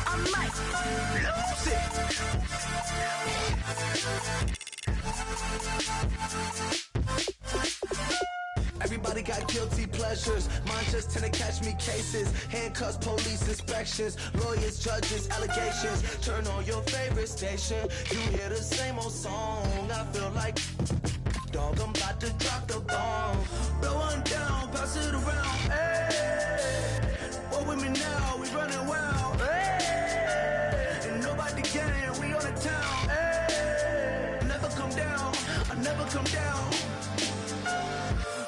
I might lose it. Everybody got guilty pleasures. Mine just tend to catch me cases. Handcuffs, police inspections, lawyers, judges, allegations. Turn on your favorite station. You hear the same old song. I feel like dog, I'm about to drop the bomb. Blow one down, pass it around. Hey, what with me now? We running wild. Hey, and nobody can. We on the town. Hey, never come down. I never come down.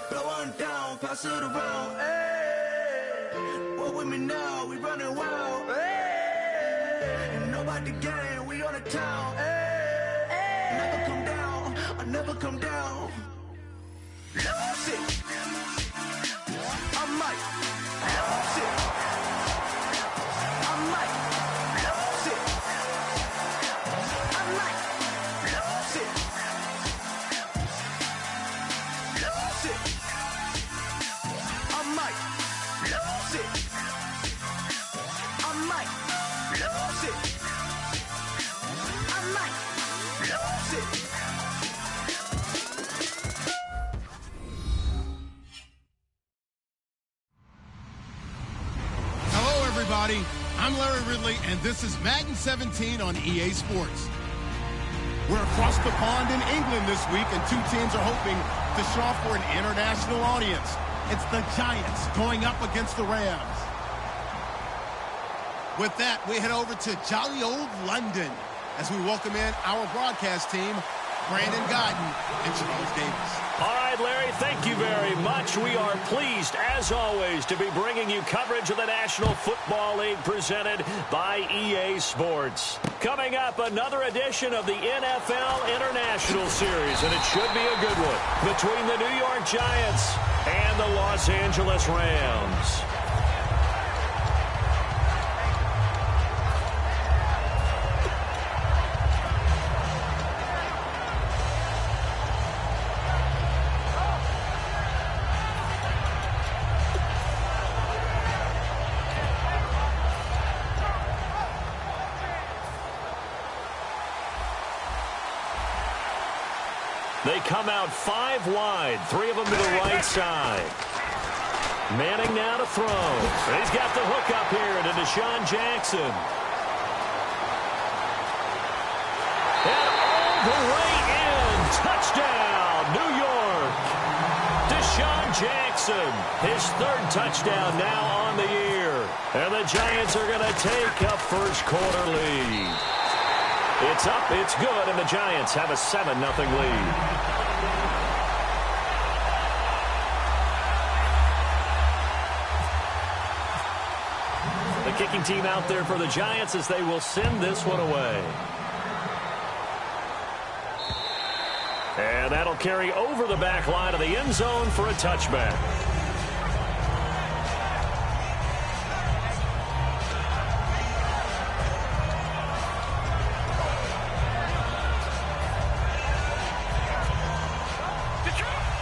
Blow one down, pass it around. Hey, what with me now? We running wild. Hey, and nobody can. We on the town. Hey, never come down. I never come down. Lose it. I might lose it. I might lose it. I might lose it. Lose it. I might lose it. I might lose it. I might lose it. Everybody, I'm Larry Ridley, and this is Madden 17 on EA Sports. We're across the pond in England this week, and two teams are hoping to show off for an international audience. It's the Giants going up against the Rams. With that, we head over to jolly old London as we welcome in our broadcast team, Brandon Guyton and Charles Davis. All right, Larry, thank you very much. We are pleased, as always, to be bringing you coverage of the National Football League presented by EA Sports. Coming up, another edition of the NFL International Series, and it should be a good one, between the New York Giants and the Los Angeles Rams. They come out 5 wide, 3 of them to the right side. Manning now to throw. He's got the hook up here to Deshaun Jackson. And all the way in. Touchdown, New York. Deshaun Jackson, his 3rd touchdown now on the year. And the Giants are going to take a first quarter lead. It's up, it's good, and the Giants have a 7-0 lead. The kicking team out there for the Giants as they will send this one away. And that'll carry over the back line of the end zone for a touchback.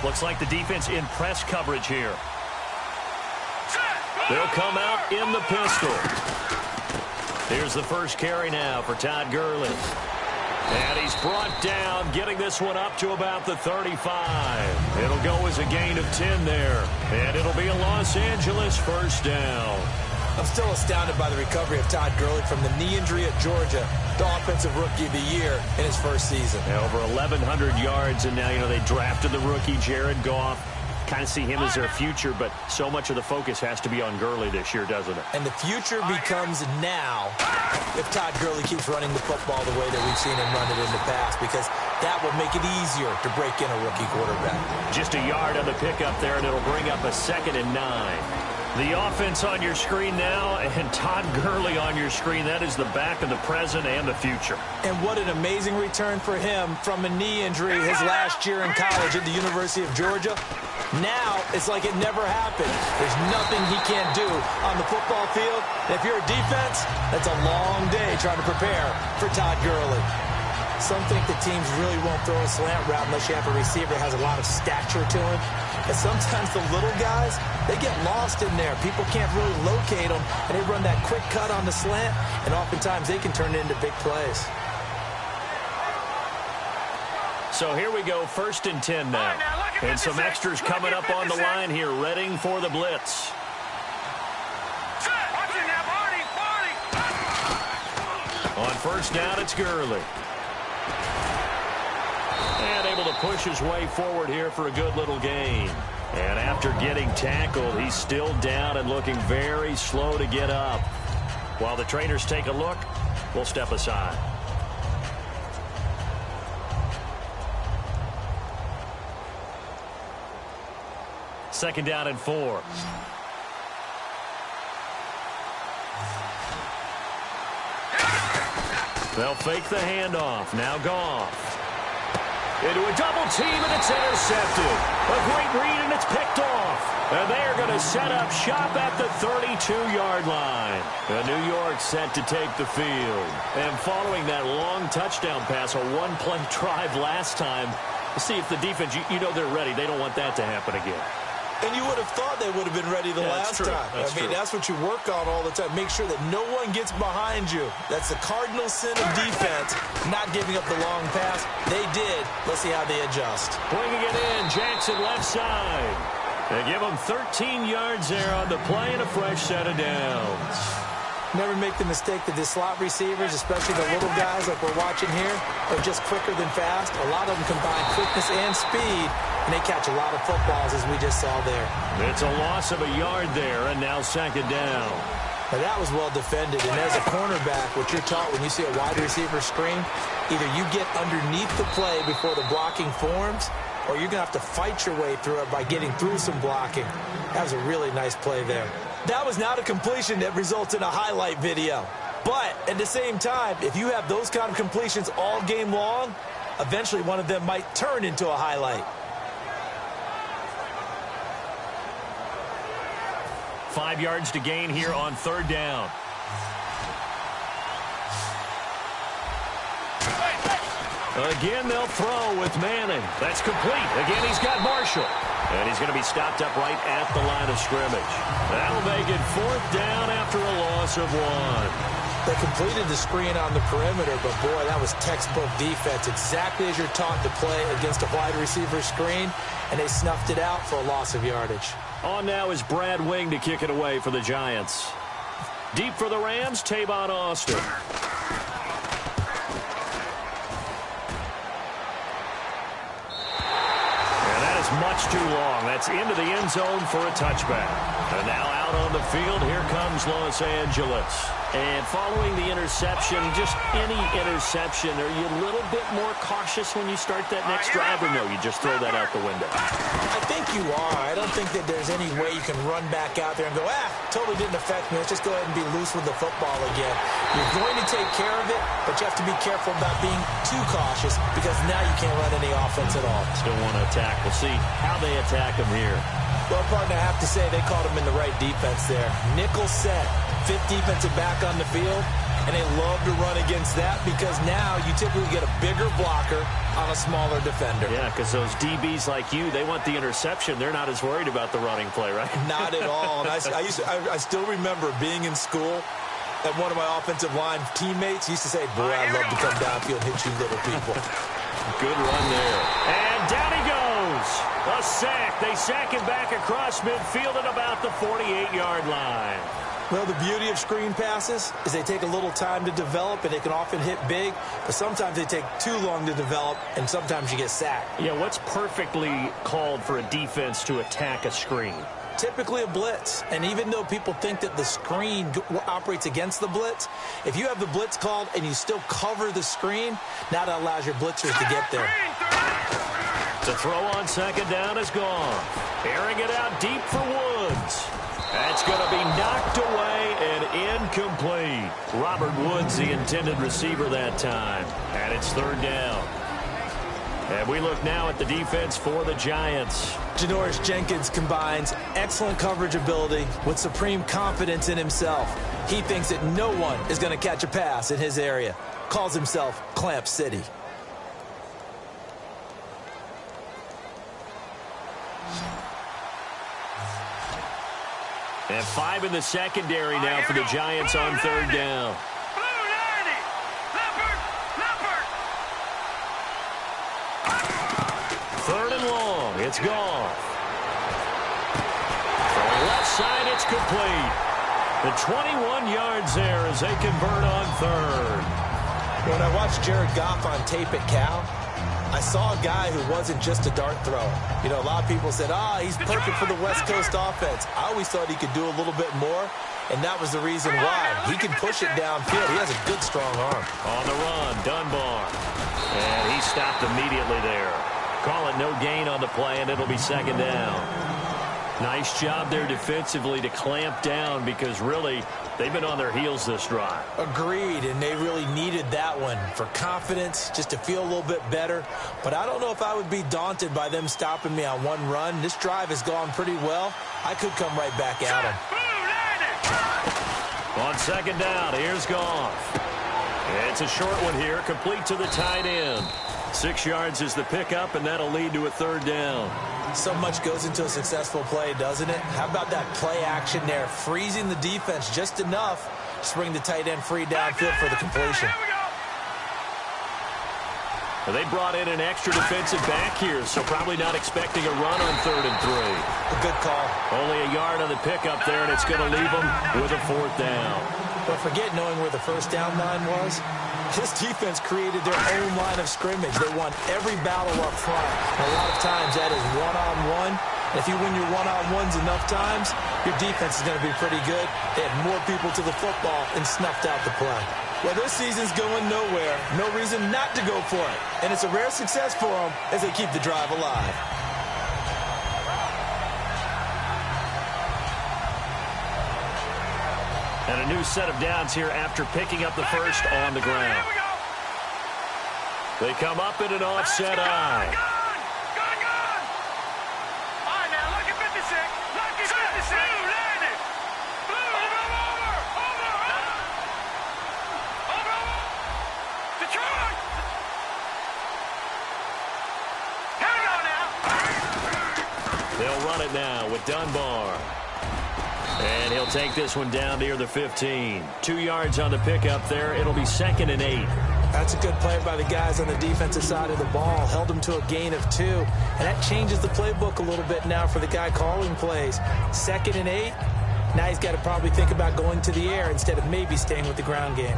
Looks like the defense in press coverage here. They'll come out in the pistol. Here's the first carry now for Todd Gurley. And he's brought down, getting this one up to about the 35. It'll go as a gain of 10 there. And it'll be a Los Angeles first down. I'm still astounded by the recovery of Todd Gurley from the knee injury at Georgia, the offensive rookie of the year in his first season. Yeah, over 1,100 yards, and now, they drafted the rookie, Jared Goff. Kind of see him as their future, but so much of the focus has to be on Gurley this year, doesn't it? And the future becomes now if Todd Gurley keeps running the football the way that we've seen him run it in the past, because that will make it easier to break in a rookie quarterback. Just a yard on the pickup there, and it'll bring up a 2nd and 9. The offense on your screen now, and Todd Gurley on your screen. That is the back of the present and the future. And what an amazing return for him from a knee injury his last year in college at the University of Georgia. Now, it's like it never happened. There's nothing he can't do on the football field. And if you're a defense, that's a long day trying to prepare for Todd Gurley. Some think that teams really won't throw a slant route unless you have a receiver that has a lot of stature to him. And sometimes the little guys, they get lost in there. People can't really locate them, and they run that quick cut on the slant, and oftentimes they can turn it into big plays. So here we go, 1st and 10 now. And some extras coming up on the line here, readying for the blitz. On 1st down, it's G3rry. And able to push his way forward here for a good little gain. And after getting tackled, he's still down and looking very slow to get up. While the trainers take a look, we'll step aside. Second down and 4. They'll fake the handoff. Now Goff. Into a double team, and it's intercepted. A great read, and it's picked off. And they are going to set up shop at the 32-yard line. And New York set to take the field. And following that long touchdown pass, a one-play drive last time, see if the defense, you know they're ready. They don't want that to happen again. And you would have thought they would have been ready the last time. That's what you work on all the time. Make sure that no one gets behind you. That's the cardinal sin of defense, not giving up the long pass. They did. Let's see how they adjust. Bringing it in, Jackson left side. They give him 13 yards there on the play and a fresh set of downs. Never make the mistake that the slot receivers, especially the little guys like we're watching here, are just quicker than fast. A lot of them combine quickness and speed, and they catch a lot of footballs, as we just saw there. It's a loss of a yard there, and now 2nd down. Now that was well defended, and as a cornerback, what you're taught when you see a wide receiver screen, either you get underneath the play before the blocking forms, or you're going to have to fight your way through it by getting through some blocking. That was a really nice play there. That was not a completion that results in a highlight video. But at the same time, if you have those kind of completions all game long, eventually one of them might turn into a highlight. 5 yards to gain here on 3rd down. Again, they'll throw with Manning. That's complete. Again, he's got Marshall. And he's going to be stopped up right at the line of scrimmage. That'll make it 4th down after a loss of 1. They completed the screen on the perimeter, but boy, that was textbook defense. Exactly as you're taught to play against a wide receiver screen, and they snuffed it out for a loss of yardage. On now is Brad Wing to kick it away for the Giants. Deep for the Rams, Tavon Austin. Much too long. That's into the end zone for a touchback. And now out on the field, here comes Los Angeles. And following the interception, just any interception, are you a little bit more cautious when you start that next drive, or no, you just throw that out the window? I think you are. I don't think that there's any way you can run back out there and go, totally didn't affect me. Let's just go ahead and be loose with the football again. You're going to take care of it, but you have to be careful about being too cautious because now you can't run any offense at all. Still want to attack. We'll see how they attack him here. Well, partner, I have to say they caught him in the right defense there. Nickel set, 5th defensive back on the field, and they love to run against that because now you typically get a bigger blocker on a smaller defender. Yeah, because those DBs like you, they want the interception. They're not as worried about the running play, right? Not at all. And I still remember being in school, and one of my offensive line teammates used to say, boy, I'd love to come downfield and hit you little people. Good run there. And down he goes. A sack. They sack him back across midfield at about the 48-yard line. Well, the beauty of screen passes is they take a little time to develop, and they can often hit big, but sometimes they take too long to develop, and sometimes you get sacked. Yeah, what's perfectly called for a defense to attack a screen? Typically a blitz, and even though people think that the screen operates against the blitz, if you have the blitz called and you still cover the screen, now that allows your blitzers to get there. The throw on 2nd down is gone. Airing it out deep for Woods. That's going to be knocked away and incomplete. Robert Woods, the intended receiver that time. And it's 3rd down. And we look now at the defense for the Giants. Janoris Jenkins combines excellent coverage ability with supreme confidence in himself. He thinks that no one is going to catch a pass in his area. Calls himself Clamp City. And 5 in the secondary now for the Giants on 3rd down. Third and long. It's gone. From the left side, it's complete. The 21 yards there as they convert on 3rd. When I watched Jared Goff on tape at Cal, I saw a guy who wasn't just a dart thrower. You know, a lot of people said, he's perfect for the West Coast offense. I always thought he could do a little bit more, and that was the reason why. He can push it downfield. He has a good, strong arm. On the run, Dunbar. And he stopped immediately there. Call it no gain on the play, and it'll be 2nd down. Nice job there defensively to clamp down because really they've been on their heels this drive. Agreed, and they really needed that one for confidence, just to feel a little bit better. But I don't know if I would be daunted by them stopping me on one run. This drive has gone pretty well. I could come right back at them. On 2nd down, here's Goff. It's a short one here, complete to the tight end. 6 yards is the pickup, and that'll lead to a 3rd down. So much goes into a successful play, doesn't it? How about that play action there? Freezing the defense just enough to bring the tight end free downfield for the completion. Well, they brought in an extra defensive back here, so probably not expecting a run on 3rd and 3. A good call. Only a yard on the pickup there, and it's going to leave them with a 4th down. But forget knowing where the 1st down line was. This defense created their own line of scrimmage. They won every battle up front. And a lot of times that is one-on-one. And if you win your one-on-ones enough times, your defense is going to be pretty good. They had more people to the football and snuffed out the play. Well, this season's going nowhere. No reason not to go for it. And it's a rare success for them as they keep the drive alive. And a new set of downs here after picking up the first on the ground. They come up in an offset eye. Gone. All right, now, look at 56. Look at 56. Blue, land it. Blue, over. Detroit. Here we go now. They'll run it now with Dunbar. And he'll take this one down near the 15. 2 yards on the pickup there. It'll be 2nd and 8. That's a good play by the guys on the defensive side of the ball. Held them to a gain of 2. And that changes the playbook a little bit now for the guy calling plays. 2nd and 8. Now he's got to probably think about going to the air instead of maybe staying with the ground game.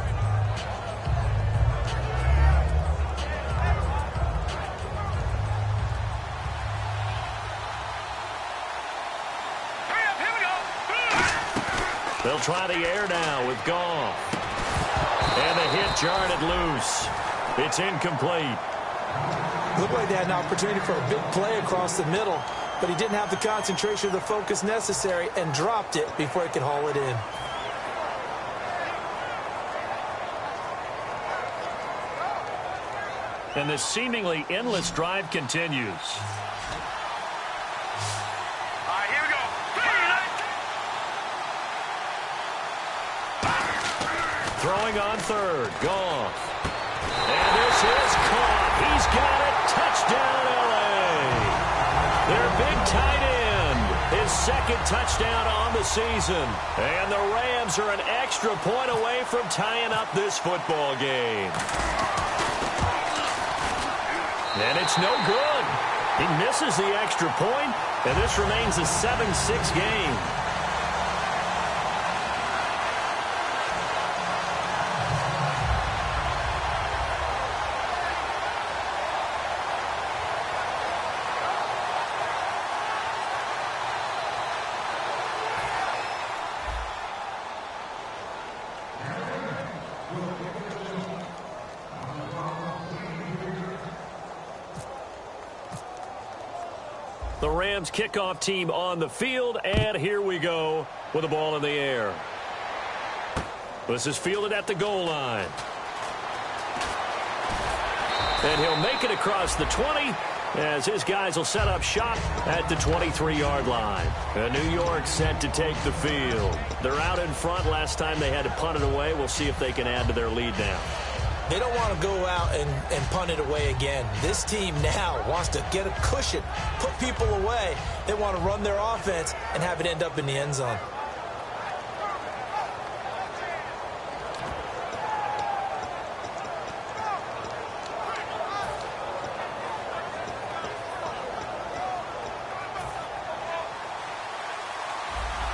They'll try the air now with Goff. And the hit jarred it loose. It's incomplete. Looked like they had an opportunity for a big play across the middle, but he didn't have the concentration or the focus necessary and dropped it before he could haul it in. And the seemingly endless drive continues. Throwing on 3rd, Goff. And this is caught. He's got it. Touchdown, L.A. Their big tight end. His 2nd touchdown on the season. And the Rams are an extra point away from tying up this football game. And it's no good. He misses the extra point, and this remains a 7-6 game. The Rams kickoff team on the field, and here we go with the ball in the air. This is fielded at the goal line. And he'll make it across the 20 as his guys will set up shop at the 23-yard line. And New York set to take the field. They're out in front. Last time they had to punt it away. We'll see if they can add to their lead now. They don't want to go out and punt it away again. This team now wants to get a cushion, put people away. They want to run their offense and have it end up in the end zone.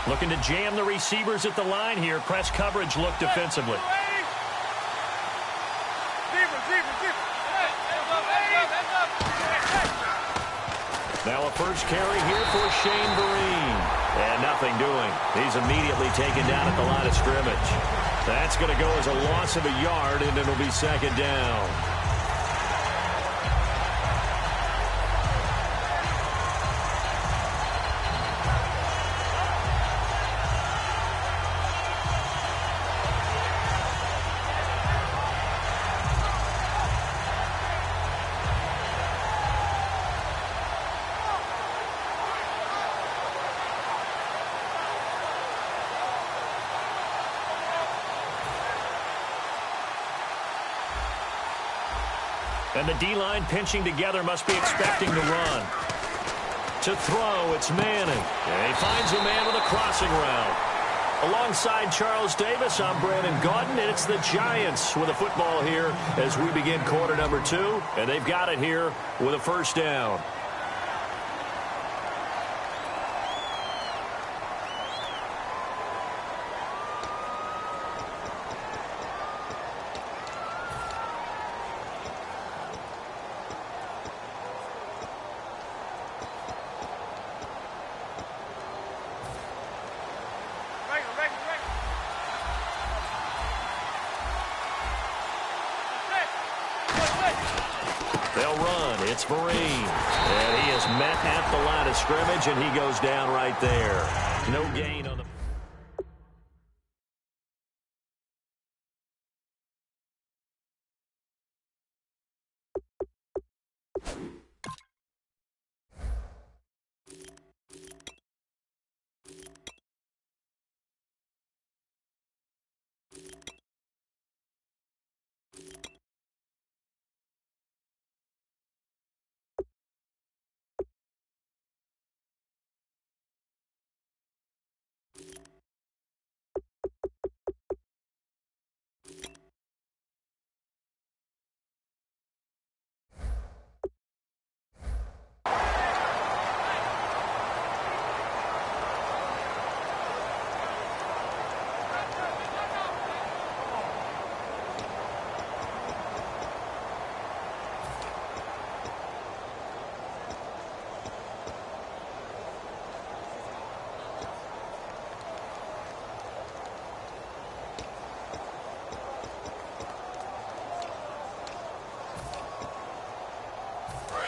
Looking to jam the receivers at the line here. Press coverage look defensively. Now a first carry here for Shane Vereen. And nothing doing. He's immediately taken down at the line of scrimmage. That's going to go as a loss of a yard, and it'll be second down. And the D-line pinching together must be expecting to run. To throw, it's Manning. And he finds a man with a crossing route. Alongside Charles Davis, I'm Brandon Gaudin, and it's the Giants with a football here as we begin quarter number 2. And they've got it here with a first down. They'll run. It's Vereen. And he is met at the line of scrimmage, and he goes down right there. No gain on the...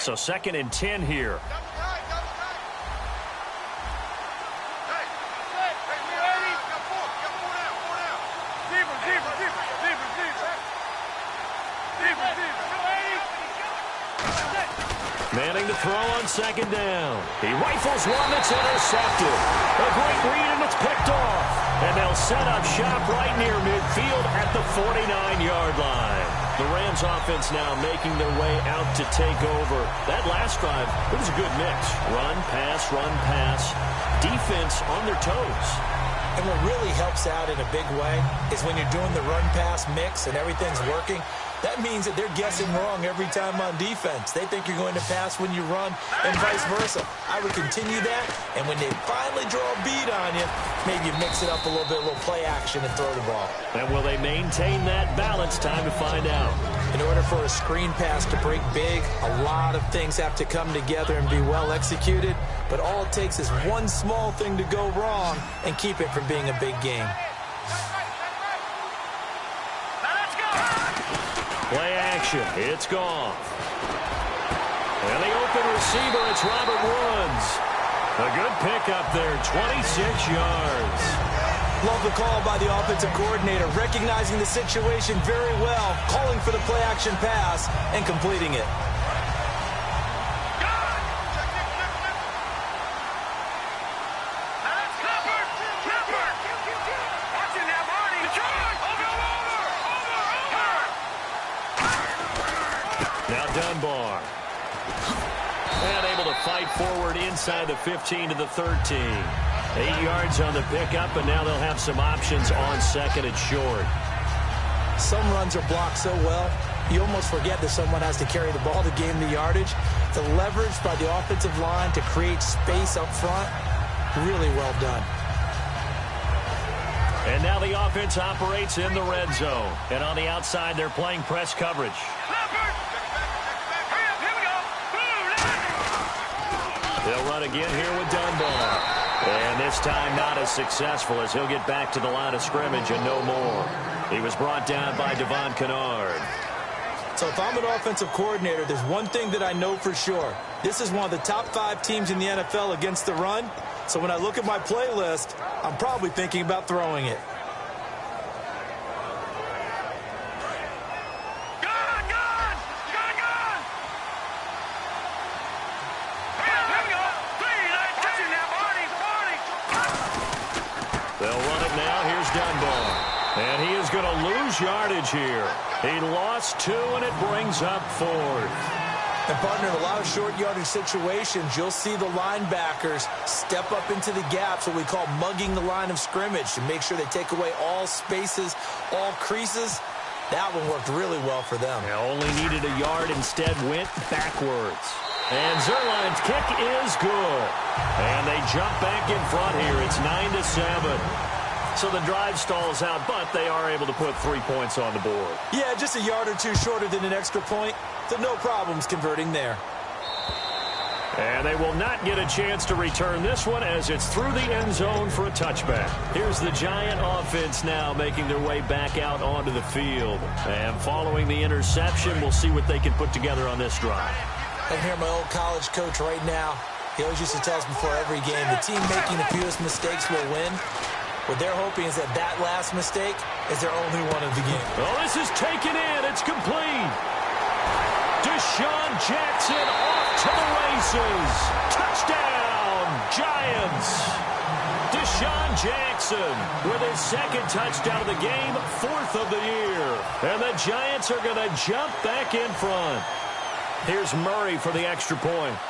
So 2nd and 10 here. Manning to throw on 2nd down. He rifles one that's intercepted. A great read, and it's picked off. And they'll set up shop right near midfield at the 49-yard line. The Rams offense now making their way out to take over. That last drive, it was a good mix. Run, pass, defense on their toes. And what really helps out in a big way is when you're doing the run-pass mix and everything's working, that means that they're guessing wrong every time on defense. They think you're going to pass when you run and vice versa. I would continue that, and when they finally draw a beat on you, maybe you mix it up a little bit, a little play action, and throw the ball. And will they maintain that balance? Time to find out. In order for a screen pass to break big, a lot of things have to come together and be well executed, but all it takes is one small thing to go wrong and keep it from being a big game. Play action. It's gone. And the open receiver, it's Robert Woods. A good pickup there, 26 yards. Love the call by the offensive coordinator, recognizing the situation very well, calling for the play action pass and completing it. Dunbar. And able to fight forward inside the 15 to the 13. 8 yards on the pickup, and now they'll have some options on 2nd and short. Some runs are blocked so well, you almost forget that someone has to carry the ball to gain the yardage. The leverage by the offensive line to create space up front, really well done. And now the offense operates in the red zone. And on the outside, they're playing press coverage. They'll run again here with Dunbar. And this time not as successful as he'll get back to the line of scrimmage and no more. He was brought down by Devon Kennard. So if I'm an offensive coordinator, there's one thing that I know for sure. This is one of the top 5 teams in the NFL against the run. So when I look at my playlist, I'm probably thinking about throwing it. They'll run it now. Here's Dunbar. And he is going to lose yardage here. He lost 2, and it brings up 4th. And, partner, in a lot of short yardage situations, you'll see the linebackers step up into the gaps, what we call mugging the line of scrimmage, to make sure they take away all spaces, all creases. That one worked really well for them. They only needed a yard, instead went backwards. And Zuerlein's kick is good. And they jump back in front here. It's 9-7. So the drive stalls out, but they are able to put 3 points on the board. Yeah, just a yard or 2 shorter than an extra point. So no problems converting there. And they will not get a chance to return this one as it's through the end zone for a touchback. Here's the Giant offense now making their way back out onto the field. And following the interception, we'll see what they can put together on this drive. I can hear my old college coach right now. He always used to tell us before every game, the team making the fewest mistakes will win. What they're hoping is that that last mistake is their only one of the game. Oh, this is taken in. It's complete. Deshaun Jackson off to the races. Touchdown, Giants. Deshaun Jackson with his 2nd touchdown of the game, 4th of the year. And the Giants are going to jump back in front. Here's Murray for the extra point.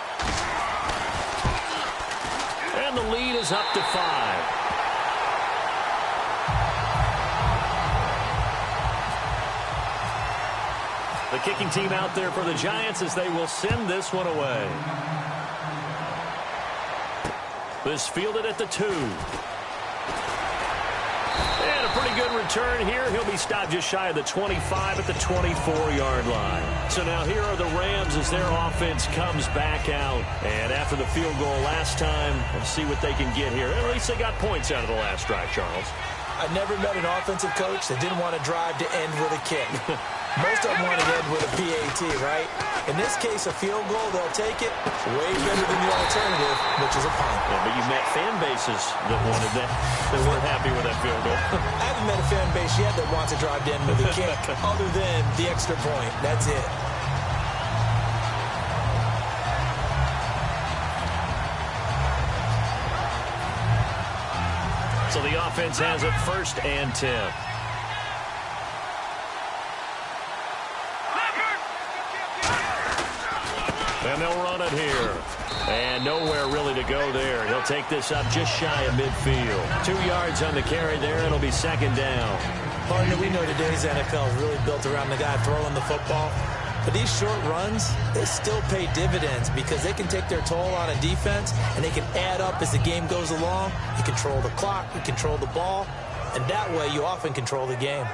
And the lead is up to 5. The kicking team out there for the Giants as they will send this one away. This fielded at the 2. And a pretty good return here. He'll be stopped just shy of the 25 at the 24-yard line. So now here are the Rams as their offense comes back out. And after the field goal last time, we'll see what they can get here. At least they got points out of the last drive, Charles. I never met an offensive coach that didn't want to drive to end with a kick. Most of them want to end with a PAT, right? In this case, a field goal, they'll take it way better than the alternative, which is a punt. Yeah, but you met fan bases that wanted that, that weren't happy with that field goal. I haven't met a fan base yet that wants to drive to end with a kick other than the extra point. That's it. So the offense has it 1st and 10. And they'll run it here. And nowhere really to go there. He'll take this up just shy of midfield. 2 yards on the carry there. It'll be 2nd down. Partner, we know today's NFL is really built around the guy throwing the football. But these short runs, they still pay dividends because they can take their toll on a defense and they can add up as the game goes along. You control the clock, you control the ball, and that way you often control the game.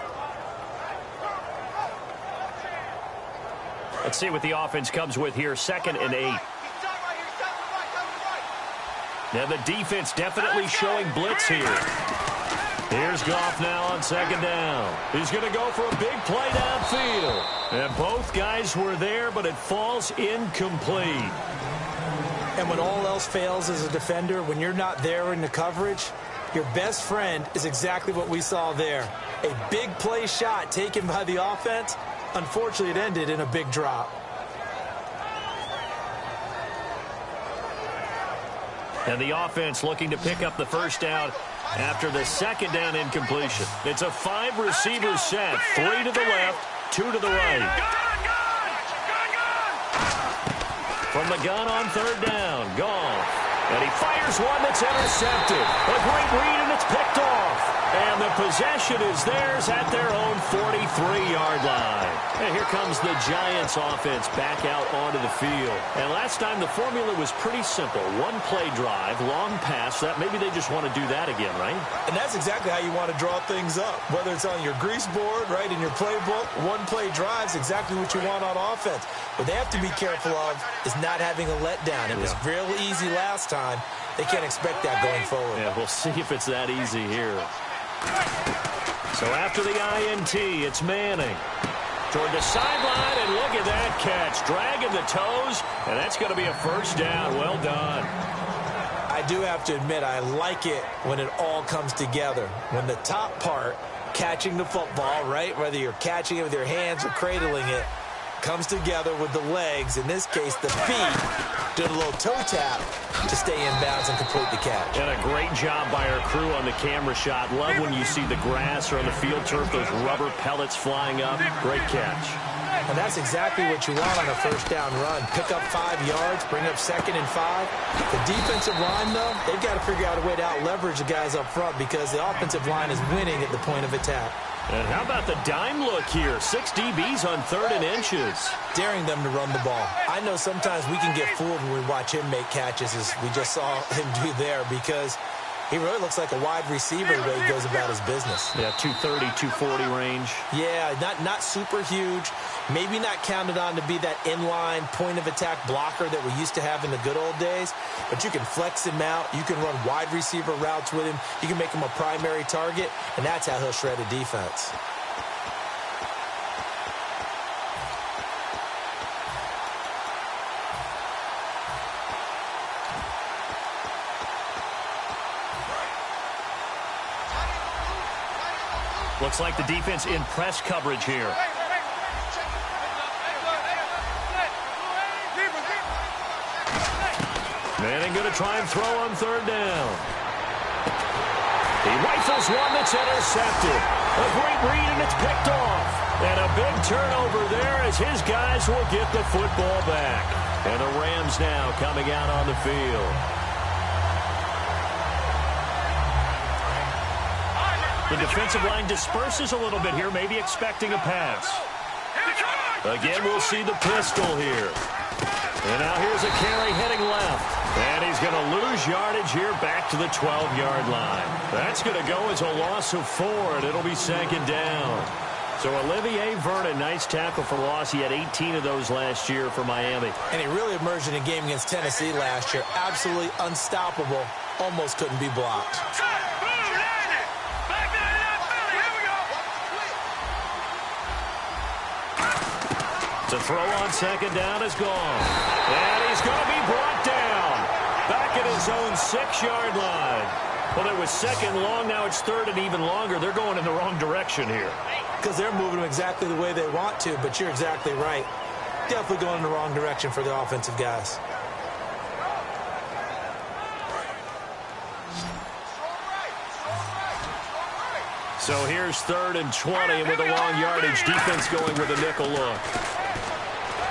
Let's see what the offense comes with here. 2nd and 8. Now the defense definitely showing blitz here. Here's Goff now on 2nd down. He's going to go for a big play downfield. And both guys were there, but it falls incomplete. And when all else fails as a defender, when you're not there in the coverage, your best friend is exactly what we saw there. A big play shot taken by the offense. Unfortunately, it ended in a big drop. And the offense looking to pick up the 1st down after the 2nd down incompletion. It's a 5-receiver set. 3 to the left, 2 to the right. From the gun on 3rd down, Goff. And he fires one that's intercepted. A great read, and it's picked off. And the possession is theirs at their own 43-yard line. And here comes the Giants offense back out onto the field. And last time the formula was pretty simple. One-play drive, long pass. That maybe they just want to do that again, right? And that's exactly how you want to draw things up. Whether it's on your grease board, right, in your playbook, one-play drive is exactly what you want on offense. What they have to be careful of is not having a letdown. It was real easy last time. They can't expect that going forward. Yeah, we'll see if it's that easy here. So after the INT, it's Manning. Toward the sideline, and look at that catch. Dragging the toes, and that's going to be a first down. Well done. I do have to admit, I like it when it all comes together. When the top part, catching the football, right, whether you're catching it with your hands or cradling it, comes together with the legs, in this case the feet, doing a little toe tap to stay in bounds and complete the catch. And a great job by our crew on the camera shot. Love when you see the grass or on the field turf, those rubber pellets flying up. Great catch. And that's exactly what you want on a first down run. Pick up 5 yards, bring up 2nd and 5. The defensive line, though, they've got to figure out a way to out-leverage the guys up front because the offensive line is winning at the point of attack. And how about the dime look here? 6 DBs on 3rd and inches. Daring them to run the ball. I know sometimes we can get fooled when we watch him make catches, as we just saw him do there, because he really looks like a wide receiver the way he goes about his business. Yeah, 230, 240 range. Yeah, not super huge. Maybe not counted on to be that inline point-of-attack blocker that we used to have in the good old days. But you can flex him out. You can run wide receiver routes with him. You can make him a primary target, and that's how he'll shred a defense. Looks like the defense in press coverage here. Manning going to try and throw on 3rd down. He rifles one that's intercepted. A great read, and it's picked off. And a big turnover there as his guys will get the football back. And the Rams now coming out on the field. The defensive line disperses a little bit here, maybe expecting a pass. Again, we'll see the pistol here. And now here's a carry heading left. And he's going to lose yardage here back to the 12-yard line. That's going to go as a loss of 4, and it'll be 2nd down. So Olivier Vernon, nice tackle for loss. He had 18 of those last year for Miami. And he really emerged in a game against Tennessee last year. Absolutely unstoppable. Almost couldn't be blocked. The throw on 2nd down is gone. And he's going to be brought down. Back at his own 6-yard line. Well, it was 2nd long. Now it's 3rd and even longer. They're going in the wrong direction here. Because they're moving them exactly the way they want to, but you're exactly right. Definitely going in the wrong direction for the offensive guys. So here's 3rd and 20, and with a long yardage, defense going with a nickel look.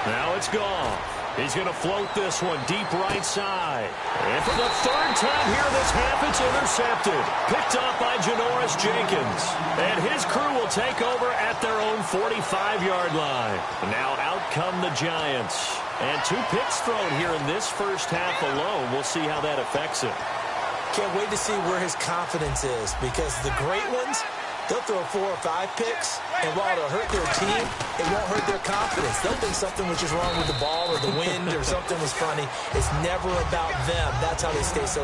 Now it's gone. He's going to float this one deep right side. And for the 3rd time here this half, it's intercepted. Picked off by Janoris Jenkins. And his crew will take over at their own 45-yard line. Now out come the Giants. And 2 picks thrown here in this first half alone. We'll see how that affects him. Can't wait to see where his confidence is, because the great ones, they'll throw 4 or 5 picks, and while it'll hurt their team, it won't hurt their confidence. They'll think something was just wrong with the ball or the wind or something was funny. It's never about them. That's how they stay so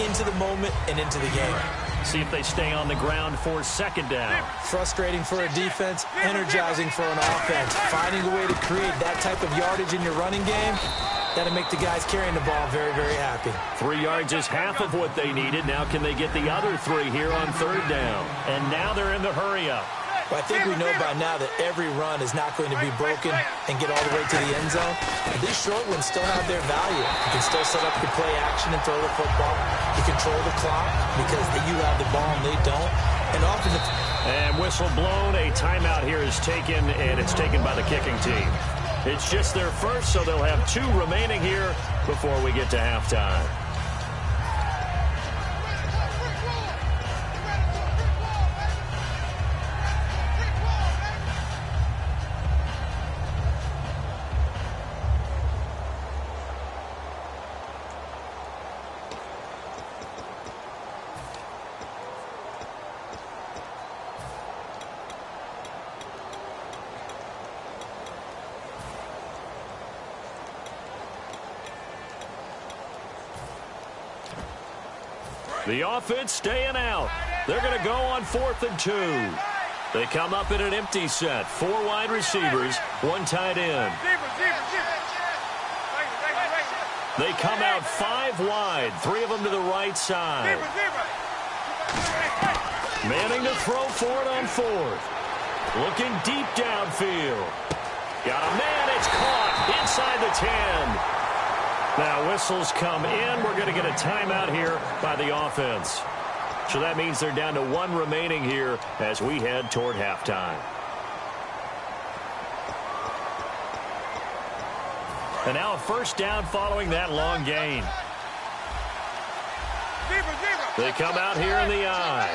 into the moment and into the game. See if they stay on the ground for 2nd down. Frustrating for a defense, energizing for an offense. Finding a way to create that type of yardage in your running game, that'll make the guys carrying the ball very, very happy. 3 yards is half of what they needed. Now can they get the other 3 here on 3rd down? And now they're in the hurry-up. Well, I think we know by now that every run is not going to be broken and get all the way to the end zone. But these short ones still have their value. You can still set up your play action and throw the football. You control the clock because you have the ball and they don't. And often and whistle blown. A timeout here is taken, and it's taken by the kicking team. It's just their first, so they'll have 2 remaining here before we get to halftime. The offense staying out. They're going to go on 4th and 2. They come up in an empty set. 4 wide receivers, 1 tight end. They come out 5 wide, 3 of them to the right side. Manning to throw for it on 4th. Looking deep downfield. Got a man. It's caught inside the 10. Now whistles come in. We're going to get a timeout here by the offense. So that means they're down to 1 remaining here as we head toward halftime. And now a first down following that long gain. They come out here in the I.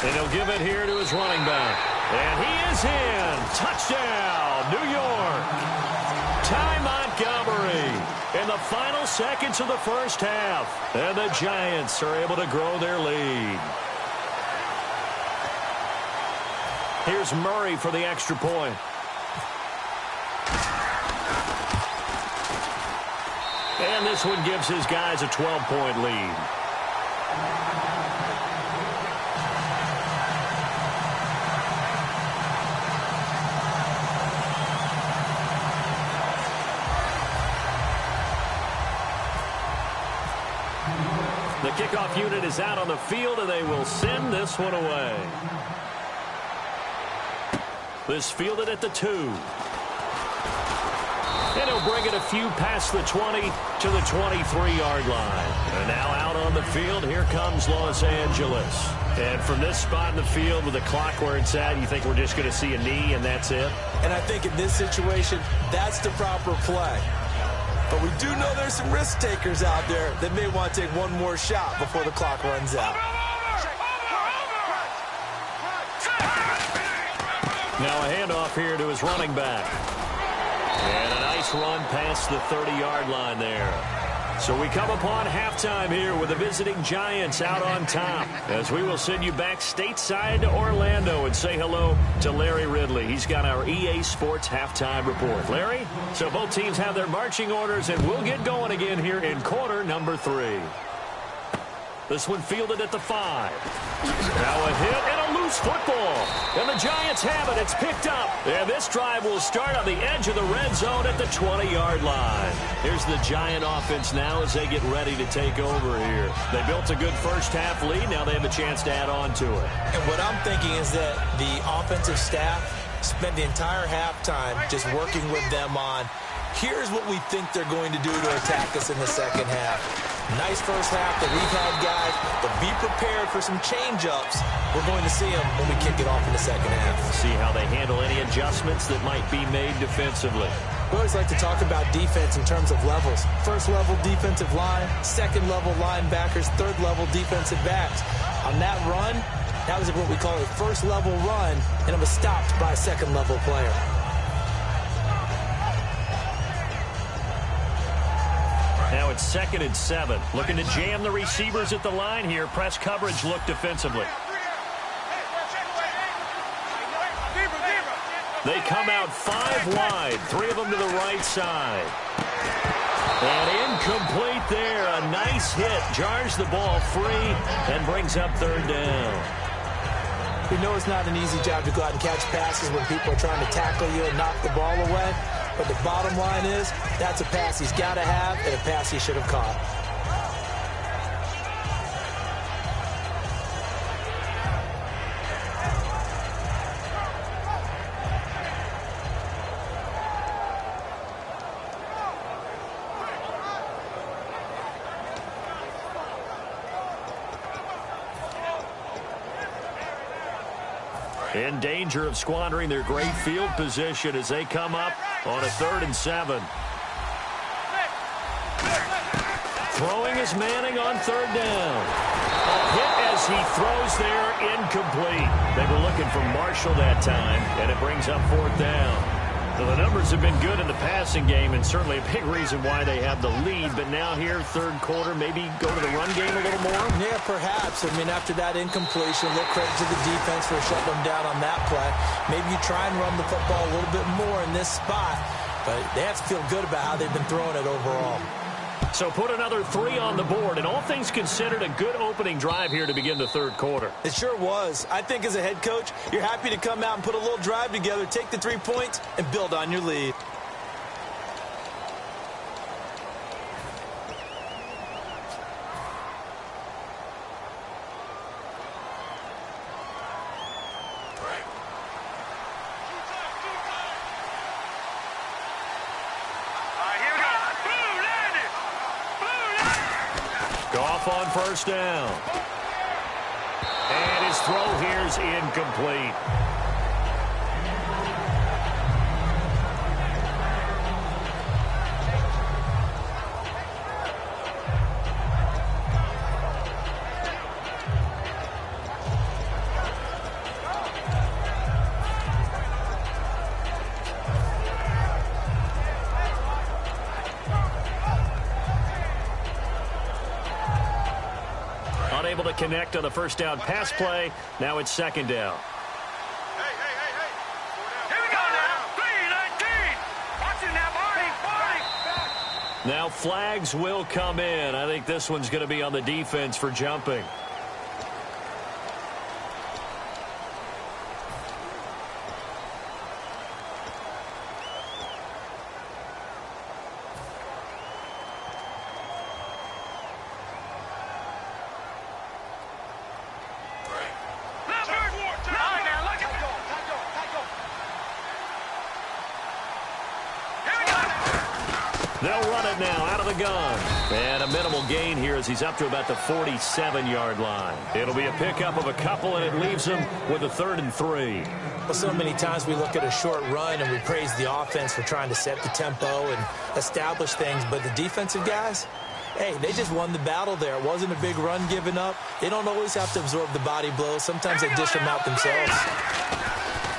And he'll give it here to his running back. And he is in. Touchdown, New York. Ty Montgomery in the final seconds of the first half. And the Giants are able to grow their lead. Here's Murray for the extra point. And this one gives his guys a 12-point lead. The kickoff unit is out on the field, and they will send this one away. This fielded at the 2. And he'll bring it a few past the 20 to the 23-yard line. And now out on the field, here comes Los Angeles. And from this spot in the field with the clock where it's at, you think we're just going to see a knee and that's it? And I think in this situation, that's the proper play. But we do know there's some risk takers out there that may want to take one more shot before the clock runs out. Now a handoff here to his running back. And a nice run past the 30-yard line there. So we come upon halftime here with the visiting Giants out on top, as we will send you back stateside to Orlando and say hello to Larry Ridley. He's got our EA Sports halftime report. Larry? So both teams have their marching orders, and we'll get going again here in quarter number 3. This one fielded at the 5. Now a hit and a loose football. And the Giants have it. It's picked up. And this drive will start on the edge of the red zone at the 20-yard line. Here's the Giant offense now as they get ready to take over here. They built a good first-half lead. Now they have a chance to add on to it. And what I'm thinking is that the offensive staff spent the entire halftime just working with them on, here's what we think they're going to do to attack us in the second half. Nice first half that we've had, guys, but be prepared for some change-ups. We're going to see them when we kick it off in the second half. See how they handle any adjustments that might be made defensively. We always like to talk about defense in terms of levels. First-level defensive line, second-level linebackers, third-level defensive backs. On that run, that was what we call a first-level run, and it was stopped by a second-level player. Now it's 2nd and 7. Looking to jam the receivers at the line here. Press coverage look defensively. They come out 5 wide. 3 of them to the right side. And incomplete there. A nice hit. Jars the ball free and brings up 3rd down. We know it's not an easy job to go out and catch passes when people are trying to tackle you and knock the ball away. But the bottom line is, that's a pass he's got to have and a pass he should have caught. In danger of squandering their great field position as they come up on a 3rd and 7. Throwing is Manning on 3rd down. A hit as he throws there, incomplete. They were looking for Marshall that time, and it brings up 4th down. So the numbers have been good in the passing game, and certainly a big reason why they have the lead. But now here, 3rd quarter, maybe go to the run game a little more? Yeah, perhaps. I mean, after that incompletion, a little credit to the defense for shutting them down on that play. Maybe you try and run the football a little bit more in this spot. But they have to feel good about how they've been throwing it overall. So put another 3 on the board, and all things considered, a good opening drive here to begin the third quarter. It sure was. I think as a head coach, you're happy to come out and put a little drive together, take the 3 points, and build on your lead. On first down. And his throw here's incomplete. Unable to connect on the first down pass play. Now it's second down. Hey. Here we go now. 3-19. Watch it now, Barney. Now flags will come in. I think this one's going to be on the defense for jumping. They'll run it now out of the gun. And a minimal gain here as he's up to about the 47-yard line. It'll be a pickup of a couple, and it leaves him with a 3rd and 3. Well, so many times we look at a short run and we praise the offense for trying to set the tempo and establish things. But the defensive guys, hey, they just won the battle there. It wasn't a big run given up. They don't always have to absorb the body blows. Sometimes they dish them out themselves.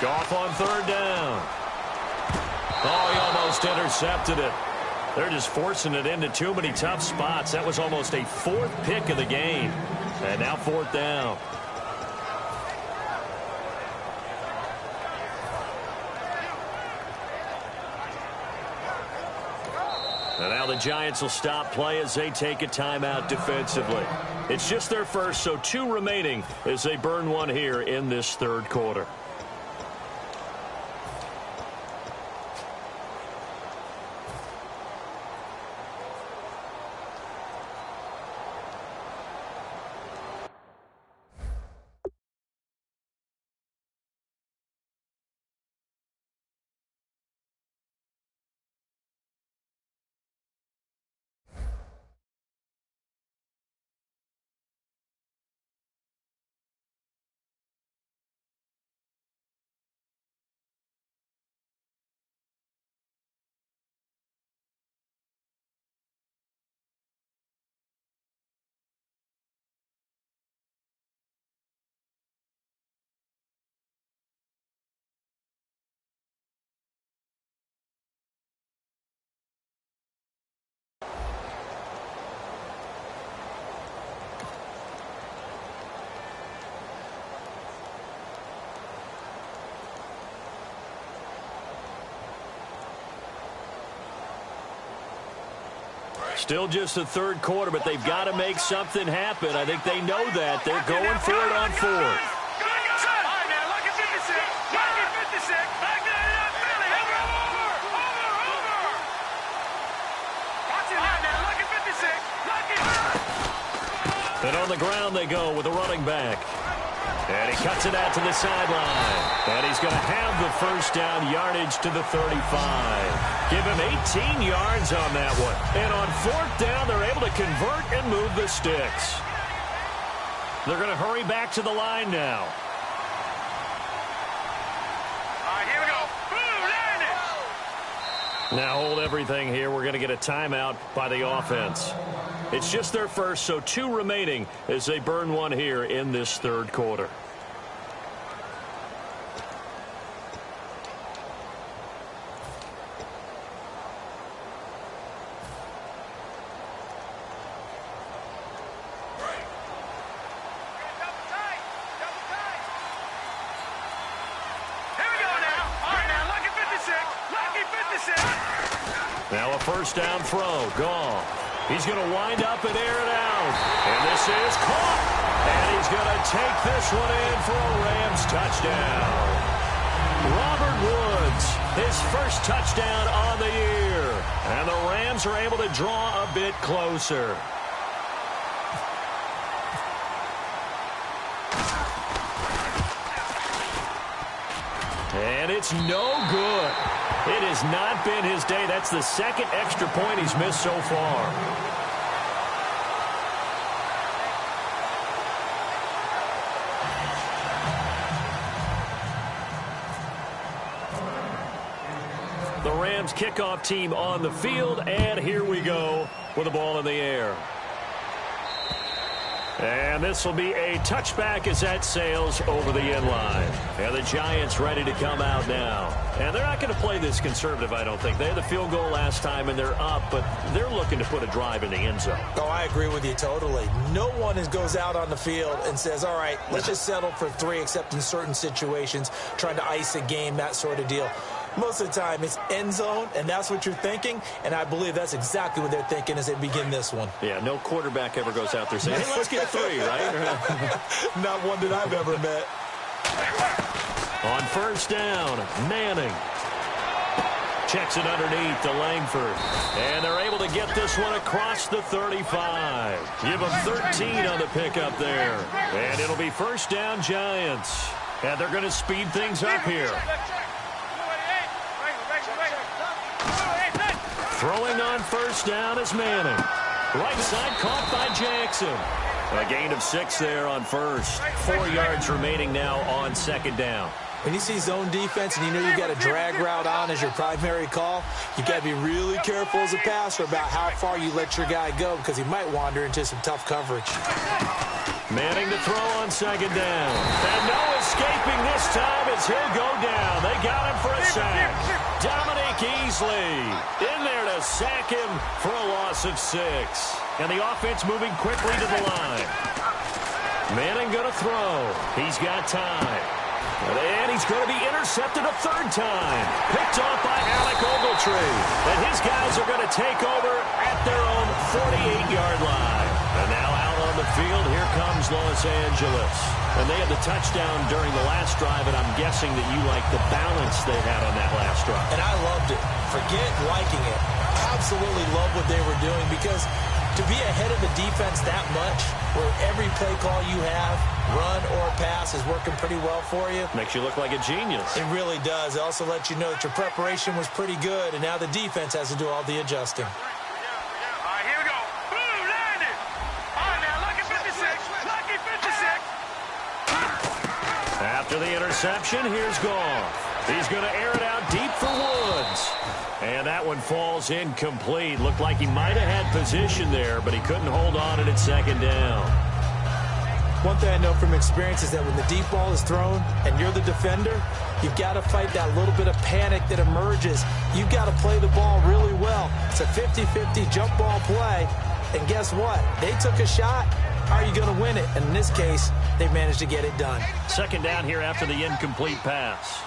Goff on 3rd down. Oh, he almost intercepted it. They're just forcing it into too many tough spots. That was almost a 4th pick of the game. And now 4th down. And now the Giants will stop play as they take a timeout defensively. It's just their first, so 2 remaining as they burn one here in this third quarter. Still just the third quarter, but they've got to make something happen. I think they know that. They're going for it on 4th. And on the ground they go with a running back. And he cuts it out to the sideline. And he's going to have the first down yardage to the 35. Give him 18 yards on that one. And on 4th down, they're able to convert and move the sticks. They're going to hurry back to the line now. All right, here we go. Boom, Now hold everything here. We're going to get a timeout by the offense. It's just their first, so 2 remaining as they burn one here in this third quarter. Now a first down throw. Goff. He's going to wind up and air it out. And this is caught. And he's going to take this one in for a Rams touchdown. Robert Woods, his first touchdown on the year. And the Rams are able to draw a bit closer. And it's no good. It has not been his day. That's the second extra point he's missed so far. The Rams kickoff team on the field, and here we go with the ball in the air. And this will be a touchback as that sails over the end line. And the Giants ready to come out now. And they're not going to play this conservative, I don't think. They had the field goal last time, and they're up, but they're looking to put a drive in the end zone. Oh, I agree with you totally. No one goes out on the field and says, all right, let's just settle for 3, except in certain situations, trying to ice a game, that sort of deal. Most of the time, it's end zone, and that's what you're thinking, and I believe that's exactly what they're thinking as they begin this one. Yeah, no quarterback ever goes out there saying, hey, let's get 3, right? Not one that I've ever met. On first down, Manning. Checks it underneath to Langford. And they're able to get this one across the 35. Give them 13 on the pickup there. And it'll be first down, Giants. And they're going to speed things up here. Throwing on first down is Manning. Right side caught by Jackson. A gain of 6 there on first. 4 yards remaining now on second down. When you see zone defense and you know you got a drag route on as your primary call, you got to be really careful as a passer about how far you let your guy go because he might wander into some tough coverage. Manning to throw on second down. And no escaping this time as he'll go down. They got him for a sack. Dominic Easley in there to sack him for a loss of 6. And the offense moving quickly to the line. Manning going to throw. He's got time. And he's going to be intercepted a 3rd time. Picked off by Alec Ogletree. And his guys are going to take over at their own 48-yard line. And now out on the field, here comes Los Angeles. And they had the touchdown during the last drive, and I'm guessing that you like the balance they had on that last drive. And I loved it. Forget liking it. Absolutely love what they were doing because to be ahead of the defense that much, where every play call you have, run or pass, is working pretty well for you. Makes you look like a genius. It really does. It also lets you know that your preparation was pretty good, and now the defense has to do all the adjusting. All right, here we go. Boom, landed. All right, now, lucky 56. Lucky 56. After the interception, here's Goff. He's going to air it out deep for Woods. And that one falls incomplete. Looked like he might have had position there, but he couldn't hold on at second down. One thing I know from experience is that when the deep ball is thrown and you're the defender, you've got to fight that little bit of panic that emerges. You've got to play the ball really well. It's a 50-50 jump ball play. And guess what? They took a shot. How are you going to win it? And in this case, they managed to get it done. Second down here after the incomplete pass.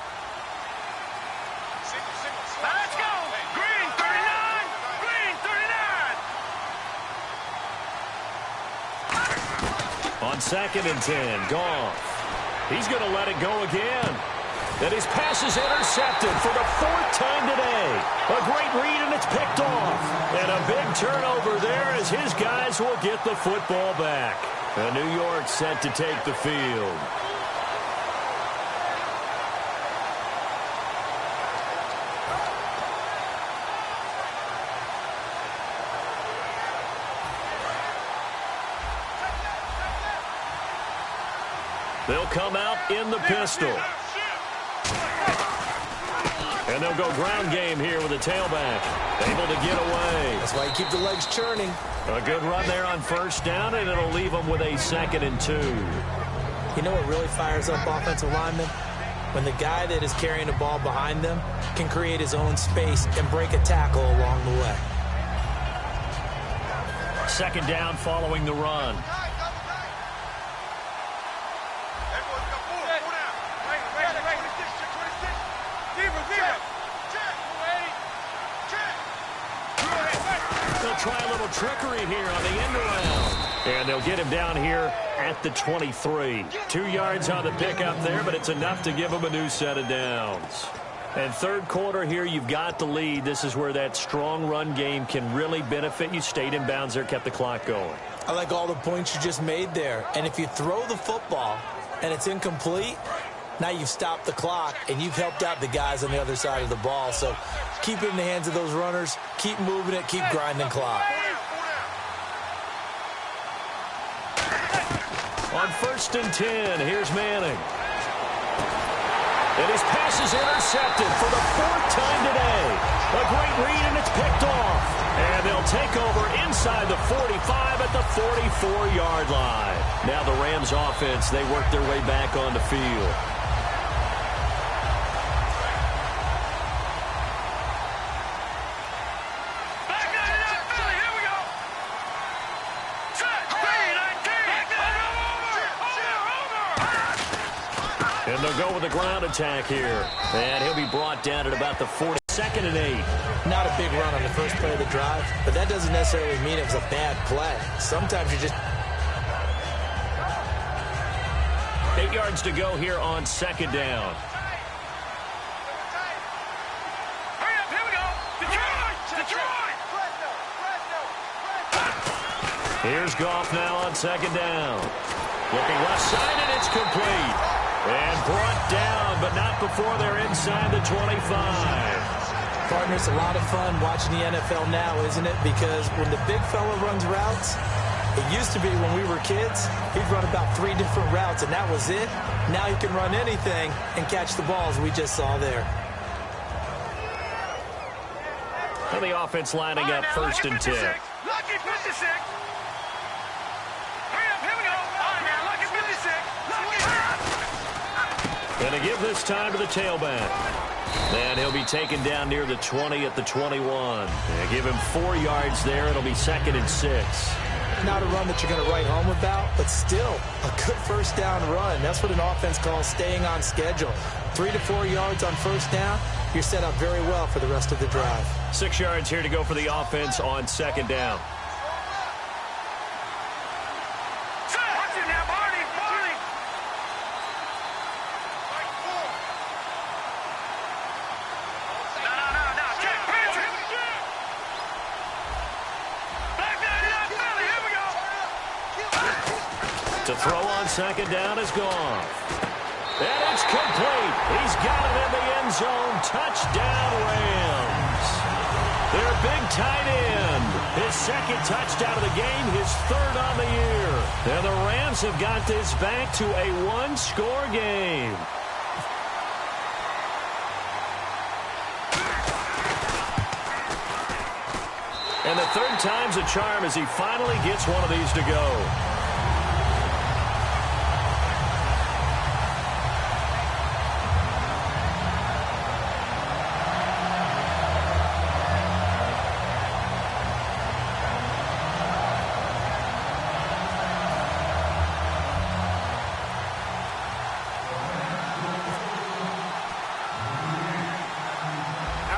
Let's go. Green 39. Green 39. On 2nd and 10, Goff. He's going to let it go again. And his pass is intercepted for the 4th time today. A great read, and it's picked off. And a big turnover there as his guys will get the football back. And New York set to take the field. They'll come out in the pistol. And they'll go ground game here with a tailback. Able to get away. That's why you keep the legs churning. A good run there on first down, and it'll leave them with a 2nd and 2. You know what really fires up offensive linemen? When the guy that is carrying the ball behind them can create his own space and break a tackle along the way. 2nd down following the run. try a little trickery here on the end around. And they'll get him down here at the 23. 2 yards on the pickup there, but it's enough to give him a new set of downs. And third quarter here, you've got the lead. This is where that strong run game can really benefit you. Stayed in bounds there, kept the clock going. I like all the points you just made there. And if you throw the football and it's incomplete, now you've stopped the clock and you've helped out the guys on the other side of the ball. So keep it in the hands of those runners. Keep moving it. Keep grinding clock. On 1st and 10, here's Manning. And his pass is intercepted for the 4th time today. A great read, and it's picked off. And they'll take over inside the 45 at the 44-yard line. Now the Rams offense, they work their way back on the field. And they'll go with a ground attack here. And he'll be brought down at about the 42nd and 8. Not a big run on the first play of the drive, but that doesn't necessarily mean it was a bad play. Sometimes you just... 8 yards to go here on 2nd down. Hurry up, here we go. Detroit! Here's Goff now on 2nd down. Looking left side, and it's complete. And brought down, but not before they're inside the 25. Partner, it's a lot of fun watching the NFL now, isn't it? Because when the big fella runs routes, it used to be when we were kids, he'd run about 3 different routes, and that was it. Now he can run anything and catch the balls we just saw there. And the offense lining up 1st and 10. Lucky 56. Hurry up, here we go. All right, now, lucky 56. And to give this time to the tailback. And he'll be taken down near the 20 at the 21. And give him 4 yards there. It'll be 2nd and 6. Not a run that you're going to write home about, but still a good first down run. That's what an offense calls staying on schedule. 3 to 4 yards on first down. You're set up very well for the rest of the drive. 6 yards here to go for the offense on 2nd down. To throw on 2nd down is gone. And it's complete. He's got it in the end zone. Touchdown, Rams. Their big tight end. His 2nd touchdown of the game, his 3rd on the year. And the Rams have got this back to a 1-score game. And the 3rd time's a charm as he finally gets one of these to go.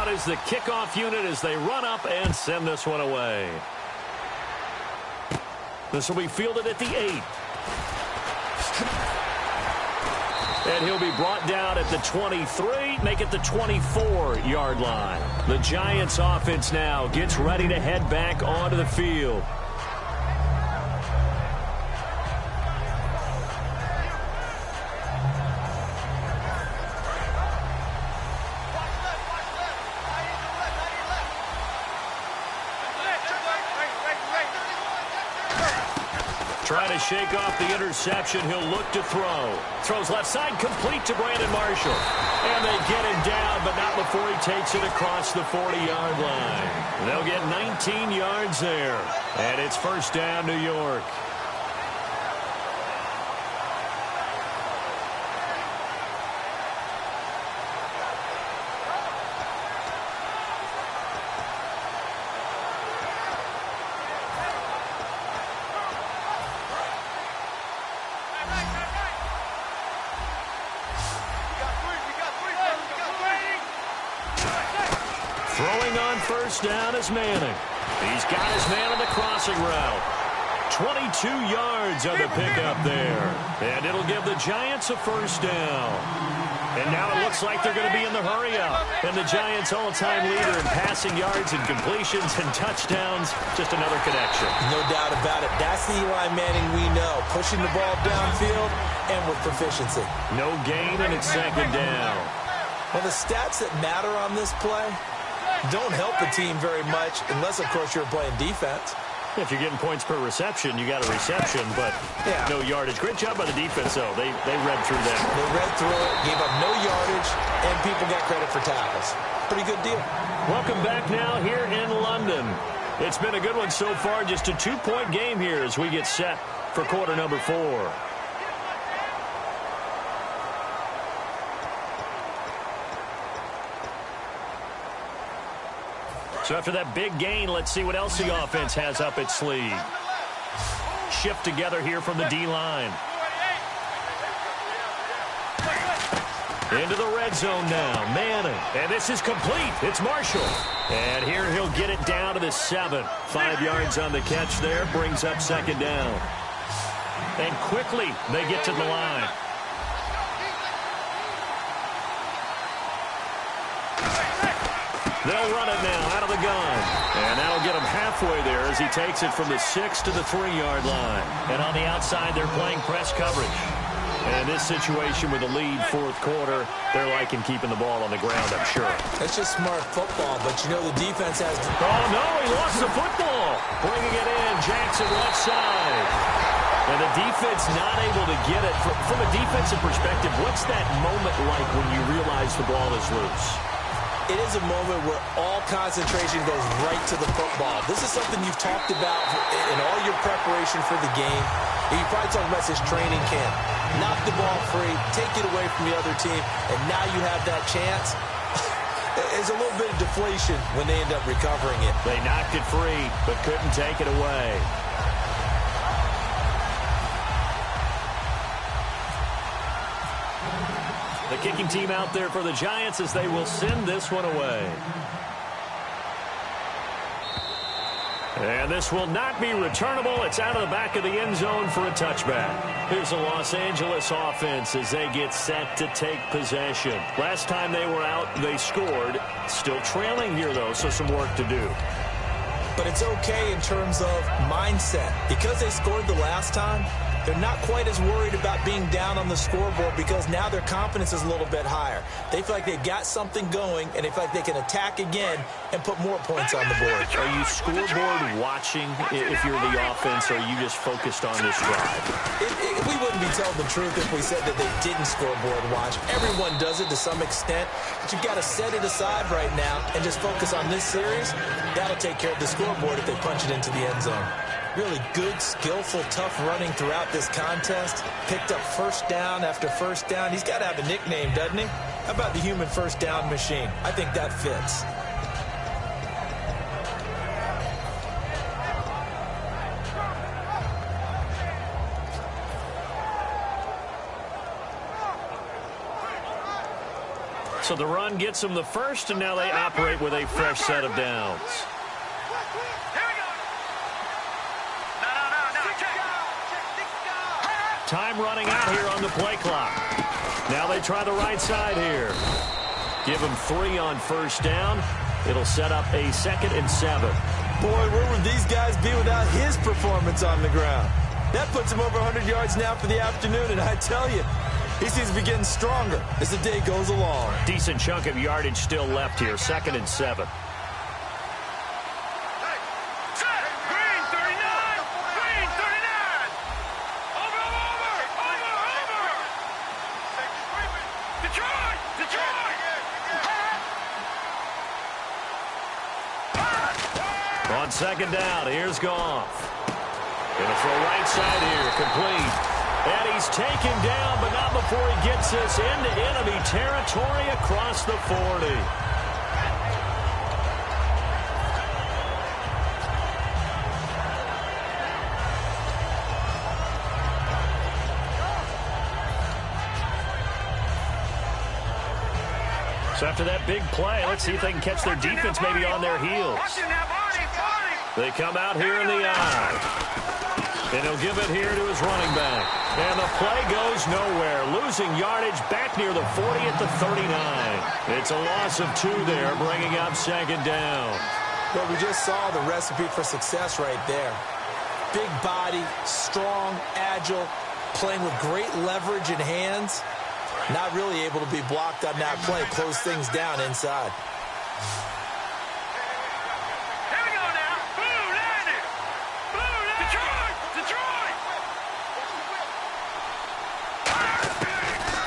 Is the kickoff unit as they run up and send this one away. This will be fielded at the 8. And he'll be brought down at the 23, make it the 24-yard line. The Giants offense now gets ready to head back onto the field. Trying to shake off the interception. He'll look to throw. Throws left side, complete to Brandon Marshall. And they get him down, but not before he takes it across the 40-yard line. They'll get 19 yards there. And it's 1st down, New York. Throwing on first down is Manning. He's got his man on the crossing route. 22 yards on the pickup there. And it'll give the Giants a first down. And now it looks like they're going to be in the hurry-up. And the Giants' all-time leader in passing yards and completions and touchdowns. Just another connection. No doubt about it. That's the Eli Manning we know. Pushing the ball downfield and with proficiency. No gain, and it's second down. Well, the stats that matter on this play don't help the team very much unless, of course, you're playing defense. If you're getting points per reception, you got a reception, but no yardage. Great job by the defense, though. They read through that. They read through it, gave up no yardage, and people got credit for tackles. Pretty good deal. Welcome back now here in London. It's been a good one so far. Just a 2-point game here as we get set for quarter number 4. So after that big gain, let's see what else the offense has up its sleeve. Shift together here from the D-line. Into the red zone now. Manning. And this is complete. It's Marshall. And here he'll get it down to the 7. 5 yards on the catch there. Brings up second down. And quickly they get to the line. They'll run it now out of the gun. And that'll get him halfway there as he takes it from the 6 to the 3-yard line. And on the outside, they're playing press coverage. And in this situation with the lead fourth quarter, they're liking keeping the ball on the ground, I'm sure. That's just smart football, but you know the defense has to... Oh, no, he lost the football. Bringing it in, Jackson left side. And the defense not able to get it. From a defensive perspective, what's that moment like when you realize the ball is loose? It is a moment where all concentration goes right to the football. This is something you've talked about in all your preparation for the game. You probably talked about this training camp. Knock the ball free, take it away from the other team, and now you have that chance. There's a little bit of deflation when they end up recovering it. They knocked it free, but couldn't take it away. The kicking team out there for the Giants as they will send this one away. And this will not be returnable. It's out of the back of the end zone for a touchback. Here's the Los Angeles offense as they get set to take possession. Last time they were out, they scored. Still trailing here, though, so some work to do. But it's okay in terms of mindset. Because they scored the last time, they're not quite as worried about being down on the scoreboard because now their confidence is a little bit higher. They feel like they've got something going, and they feel like they can attack again and put more points on the board. Are you scoreboard watching if you're the offense, or are you just focused on this drive? We wouldn't be telling the truth if we said that they didn't scoreboard watch. Everyone does it to some extent, but you've got to set it aside right now and just focus on this series. That'll take care of the scoreboard if they punch it into the end zone. Really good, skillful, tough running throughout this contest. Picked up first down after first down. He's got to have a nickname, doesn't he? How about the human first down machine? I think that fits. So the run gets them the first, and now they operate with a fresh set of downs. Time running out here on the play clock. Now they try the right side here. Give them 3 on first down. It'll set up a 2nd and 7. Boy, where would these guys be without his performance on the ground? That puts him over 100 yards now for the afternoon, and I tell you, he seems to be getting stronger as the day goes along. Decent chunk of yardage still left here. 2nd and 7. On second down, here's Goff. Gonna throw right side here, complete. And he's taken down, but not before he gets us into enemy territory across the 40. So after that big play, let's see if they can catch their defense maybe on their heels. They come out here in the eye. And he'll give it here to his running back. And the play goes nowhere. Losing yardage back near the 40 at the 39. It's a loss of 2 there, bringing up second down. Well, we just saw the recipe for success right there. Big body, strong, agile, playing with great leverage in hands. Not really able to be blocked on that play. Close things down inside. Here we go now. Blue landed. Blue landed. Detroit.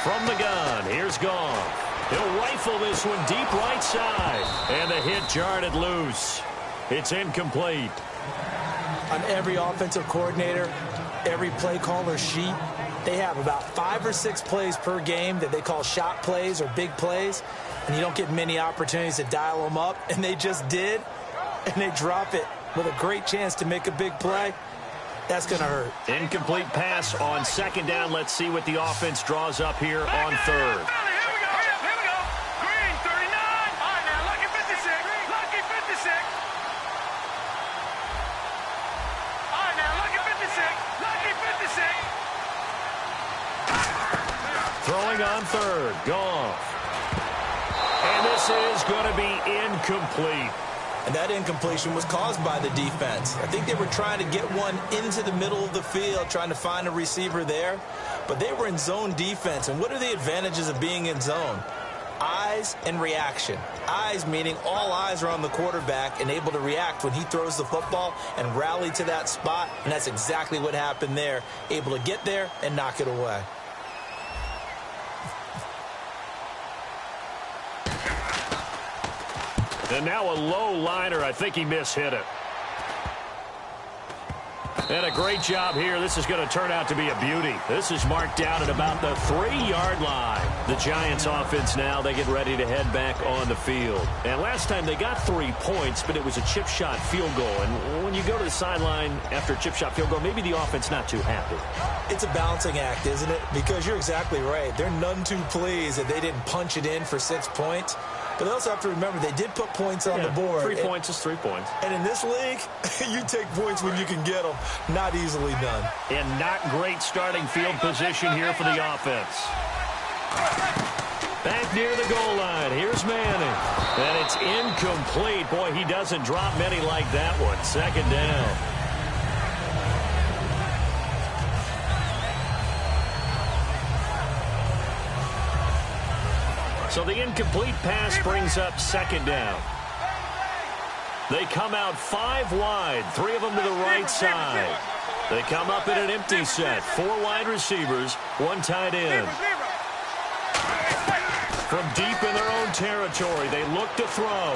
From the gun, here's Goff. He'll rifle this one deep right side. And the hit jarred it loose. It's incomplete. On every offensive coordinator, every play caller sheet, they have about 5 or 6 plays per game that they call shot plays or big plays, and you don't get many opportunities to dial them up, and they just did, and they drop it with a great chance to make a big play. That's going to hurt. Incomplete pass on second down. Let's see what the offense draws up here on third. Throwing on third, Goff. And this is going to be incomplete. And that incompletion was caused by the defense. I think they were trying to get one into the middle of the field, trying to find a receiver there. But they were in zone defense. And what are the advantages of being in zone? Eyes and reaction. Eyes meaning all eyes are on the quarterback and able to react when he throws the football and rally to that spot. And that's exactly what happened there. Able to get there and knock it away. And now a low liner. I think he mishit it. And a great job here. This is going to turn out to be a beauty. This is marked down at about the 3-yard line. The Giants offense now, they get ready to head back on the field. And last time they got 3 points, but it was a chip shot field goal. And when you go to the sideline after a chip shot field goal, maybe the offense not too happy. It's a balancing act, isn't it? Because you're exactly right. They're none too pleased that they didn't punch it in for 6 points. But they also have to remember they did put points on the board. 3 points is 3 points. And in this league, you take points when you can get them. Not easily done. And not great starting field position here for the offense. Back near the goal line. Here's Manning. And it's incomplete. Boy, he doesn't drop many like that one. Second down. So the incomplete pass brings up second down. They come out 5 wide, 3 of them to the right side. They come up in an empty set, 4 wide receivers, 1 tight end. From deep in their own territory, they look to throw.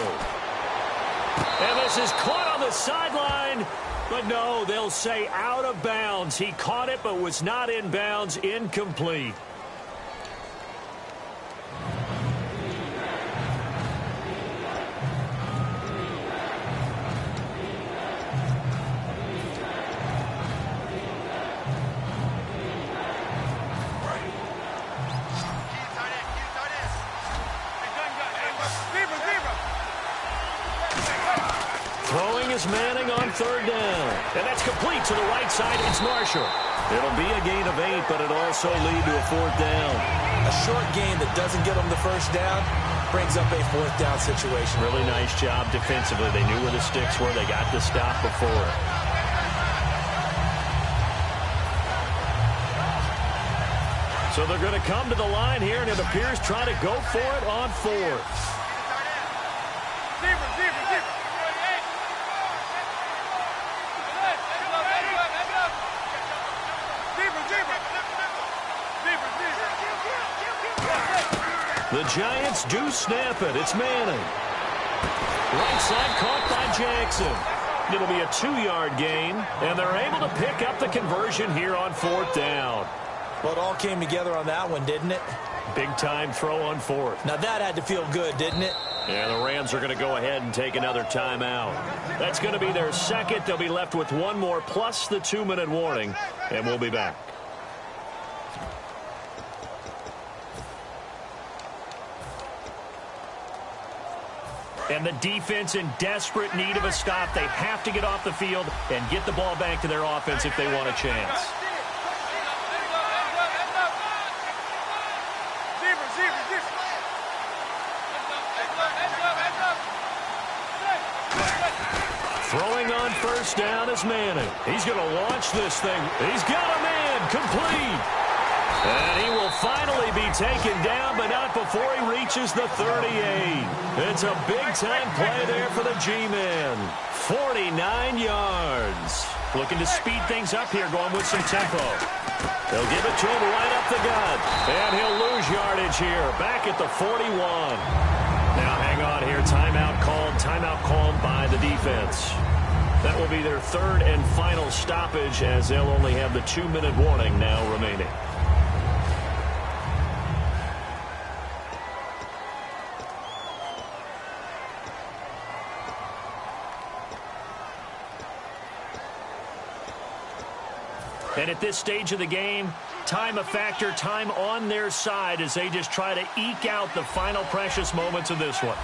And this is caught on the sideline. But no, they'll say out of bounds. He caught it but was not in bounds, incomplete. Manning on third down. And that's complete to the right side. It's Marshall. It'll be a gain of 8, but it'll also lead to a 4th down. A short gain that doesn't get them the first down brings up a 4th down situation. Really nice job defensively. They knew where the sticks were. They got the stop before. So they're going to come to the line here, and it appears trying to go for it on 4th. The Giants do snap it. It's Manning. Right side caught by Jackson. It'll be a 2-yard gain, and they're able to pick up the conversion here on 4th down. Well, it all came together on that one, didn't it? Big-time throw on 4th. Now, that had to feel good, didn't it? Yeah, the Rams are going to go ahead and take another timeout. That's going to be their second. They'll be left with 1 more plus the 2-minute warning, and we'll be back. And the defense in desperate need of a stop. They have to get off the field and get the ball back to their offense if they want a chance. Throwing on first down is Manning. He's going to launch this thing. He's got a man complete. And he will finally be taken down, but not before he reaches the 38. It's a big-time play there for the G-Man. 49 yards. Looking to speed things up here, going with some tempo. They'll give it to him right up the gut. And he'll lose yardage here, back at the 41. Now hang on here. Timeout called by the defense. That will be their third and final stoppage, as they'll only have the 2-minute warning now remaining. And at this stage of the game, time a factor, time on their side as they just try to eke out the final precious moments of this one.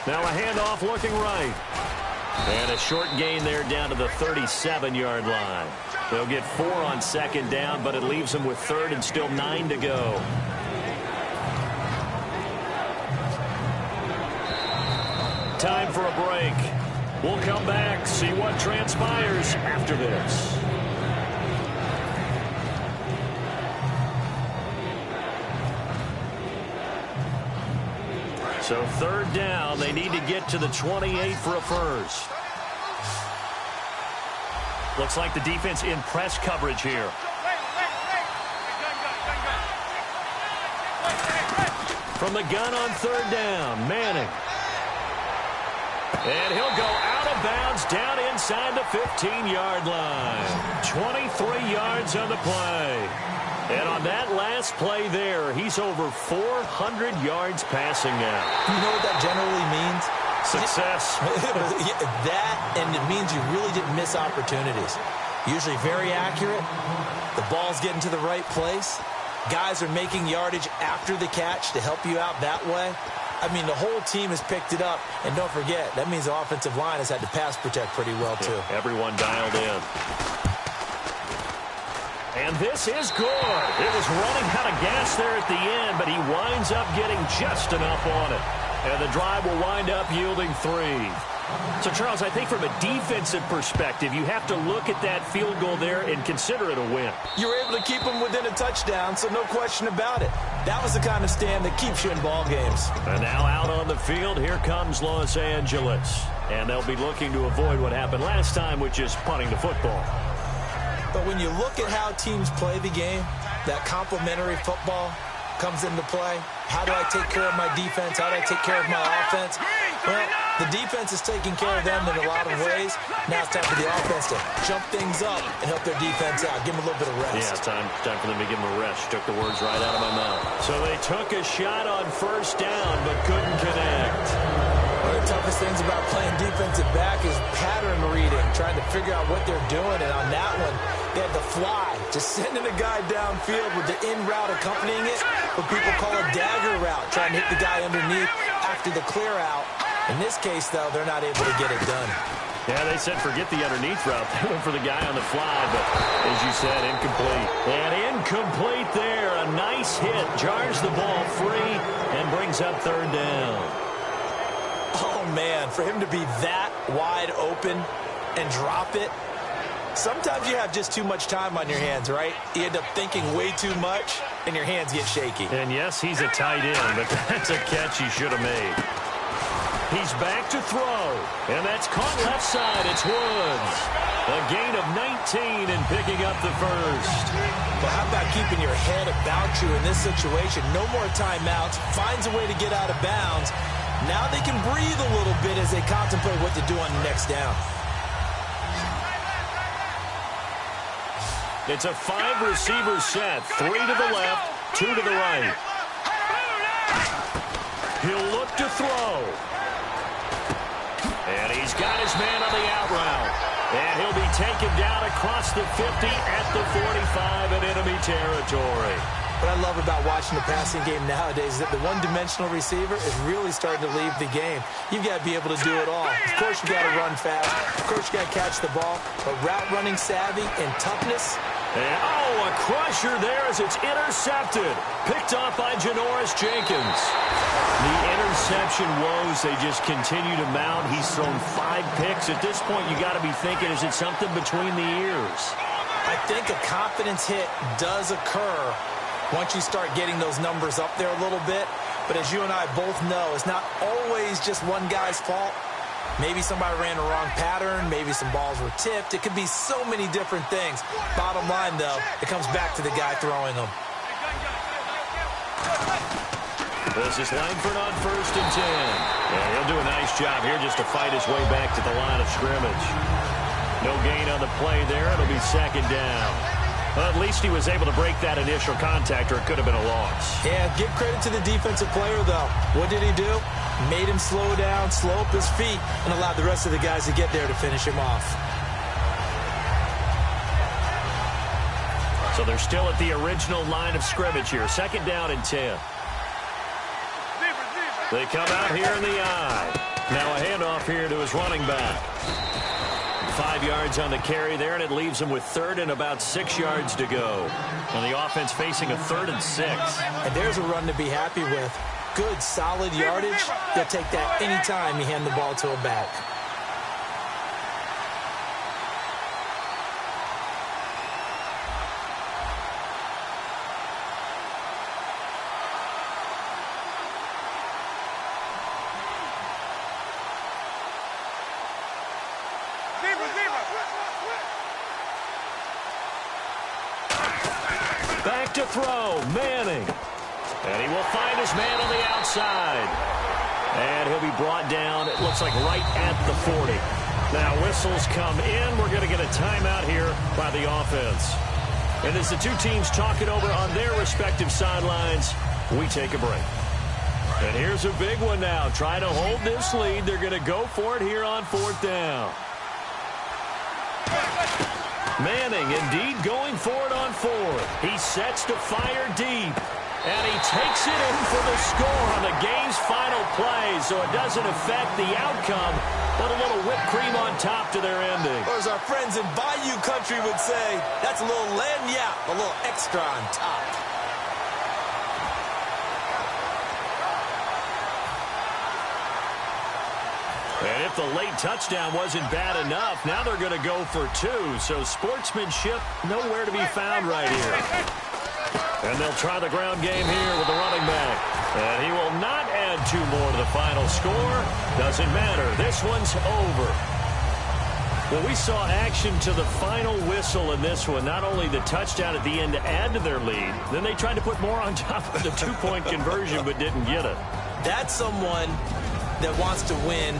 Now a handoff looking right. And a short gain there down to the 37-yard line. They'll get 4 on second down, but it leaves them with third and still 9 to go. Time for a break. We'll come back, see what transpires after this. So third down, they need to get to the 28 for a first. Looks like the defense in press coverage here. From the gun on third down, Manning. And he'll go out of bounds down inside the 15-yard line. 23 yards on the play. And on that last play there, he's over 400 yards passing now. You know what that generally means? Success. That, and it means you really didn't miss opportunities. Usually very accurate. The ball's getting to the right place. Guys are making yardage after the catch to help you out that way. I mean, the whole team has picked it up. And don't forget, that means the offensive line has had to pass protect pretty well, too. Yeah, everyone dialed in. And this is good. It was running out of gas there at the end, but he winds up getting just enough on it. And the drive will wind up yielding 3. So, Charles, I think from a defensive perspective, you have to look at that field goal there and consider it a win. You were able to keep them within a touchdown, so no question about it. That was the kind of stand that keeps you in ball games. And now out on the field, here comes Los Angeles. And they'll be looking to avoid what happened last time, which is punting the football. But when you look at how teams play the game, that complementary football comes into play. How do I take care of my defense? How do I take care of my offense? Well, the defense is taking care of them in a lot of ways. Now it's time for the offense to jump things up and help their defense out. Give them a little bit of rest. Yeah, time for them to give them a rest. Took the words right out of my mouth. So they took a shot on first down, but couldn't connect. One of the toughest things about playing defensive back is pattern reading, trying to figure out what they're doing. And on that one, they had to fly, just sending a guy downfield with the in route accompanying it, what people call a dagger route, trying to hit the guy underneath after the clear out. In this case, though, they're not able to get it done. Yeah, they said forget the underneath route. They went for the guy on the fly, but as you said, incomplete. And incomplete there. A nice hit. Jars the ball free and brings up third down. Oh, man, for him to be that wide open and drop it, sometimes you have just too much time on your hands, right? You end up thinking way too much, and your hands get shaky. And, yes, he's a tight end, but that's a catch he should have made. He's back to throw, and that's caught left side. It's Woods. A gain of 19 and picking up the first. Well, how about keeping your head about you in this situation? No more timeouts. Finds a way to get out of bounds. Now they can breathe a little bit as they contemplate what to do on the next down. It's a 5-receiver set. 3 to the left, 2 to the right. He'll look to throw. And he's got his man on the out route. And he'll be taken down across the 50 at the 45 in enemy territory. What I love about watching the passing game nowadays is that the one-dimensional receiver is really starting to leave the game. You've got to be able to do it all. Of course, you got to run fast. Of course, you got to catch the ball. But route running savvy and toughness. And, oh, a crusher there as it's intercepted. Picked off by Janoris Jenkins. The interception woes, they just continue to mount. He's thrown 5 picks. At this point, you got to be thinking, is it something between the ears? I think a confidence hit does occur once you start getting those numbers up there a little bit. But as you and I both know, it's not always just one guy's fault. Maybe somebody ran the wrong pattern. Maybe some balls were tipped. It could be so many different things. Bottom line, though, it comes back to the guy throwing them. This is Langford on 1st and 10. Yeah, he'll do a nice job here just to fight his way back to the line of scrimmage. No gain on the play there. It'll be 2nd down. Well, at least he was able to break that initial contact, or it could have been a loss. Yeah, give credit to the defensive player, though. What did he do? Made him slow down, slow up his feet, and allowed the rest of the guys to get there to finish him off. So they're still at the original line of scrimmage here. 2nd down and 10. They come out here in the eye. Now a handoff here to his running back. 5 yards on the carry there, and it leaves him with 3rd and about 6 yards to go. And the offense facing a 3rd and 6. And there's a run to be happy with. Good, solid yardage. They'll take that anytime you hand the ball to a back. Back to throw, Manning. And he will find his man on the outside. And he'll be brought down, it looks like right at the 40. Now whistles come in. We're going to get a timeout here by the offense. And as the two teams talk it over on their respective sidelines, we take a break. And here's a big one now. Trying to hold this lead. They're going to go for it here on 4th down. Manning indeed going for it on 4th. He sets to fire deep. And he takes it in for the score on the game's final play. So it doesn't affect the outcome, but a little whipped cream on top to their ending. Or as our friends in Bayou Country would say, that's a little lagniappe, a little extra on top. And if the late touchdown wasn't bad enough, now they're going to go for 2. So sportsmanship nowhere to be found right here. And they'll try the ground game here with the running back. And he will not add 2 more to the final score. Doesn't matter. This one's over. Well, we saw action to the final whistle in this one. Not only the touchdown at the end to add to their lead, then they tried to put more on top of the 2-point conversion but didn't get it. That's someone that wants to win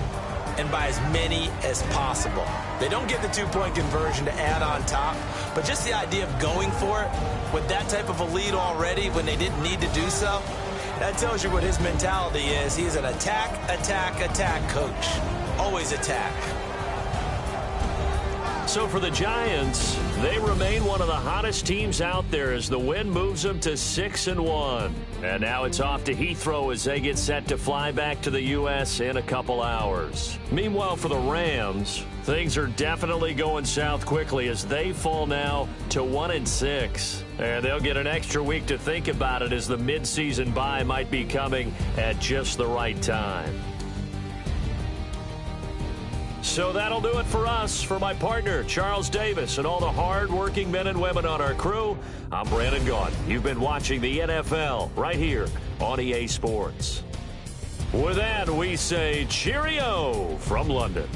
and by as many as possible. They don't get the 2-point conversion to add on top, but just the idea of going for it with that type of a lead already when they didn't need to do so, that tells you what his mentality is. He's an attack, attack, attack coach. Always attack. So for the Giants, they remain one of the hottest teams out there as the win moves them to 6-1. And now it's off to Heathrow as they get set to fly back to the U.S. in a couple hours. Meanwhile, for the Rams, things are definitely going south quickly as they fall now to 1-6. And they'll get an extra week to think about it as the midseason bye might be coming at just the right time. So that'll do it for us. For my partner, Charles Davis, and all the hard-working men and women on our crew, I'm Brandon Gaudin. You've been watching the NFL right here on EA Sports. With that, we say cheerio from London.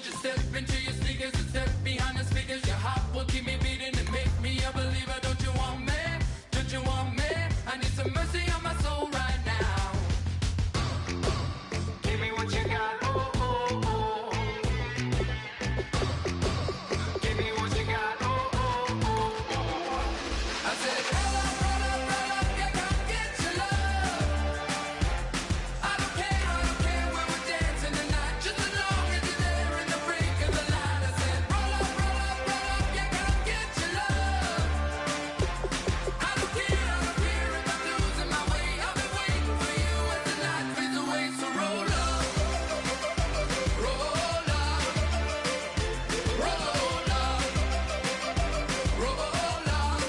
just step into your sneakers and step behind the speakers. Your heart will keep me beating and make me a believer. Don't you want me? Don't you want me? I need some mercy on my soul right now. Give me what you got. Oh, oh, oh. Give me what you got. Oh, oh, oh, oh. I said, roll up, yeah, come get your love. I don't care when we're dancing tonight, just as long as you're there in the break of the light. I said, roll up, yeah, come get your love. I don't care if I'm losing my way. I'll be waiting for you as the night fades away. So roll up, roll up, roll up, roll up.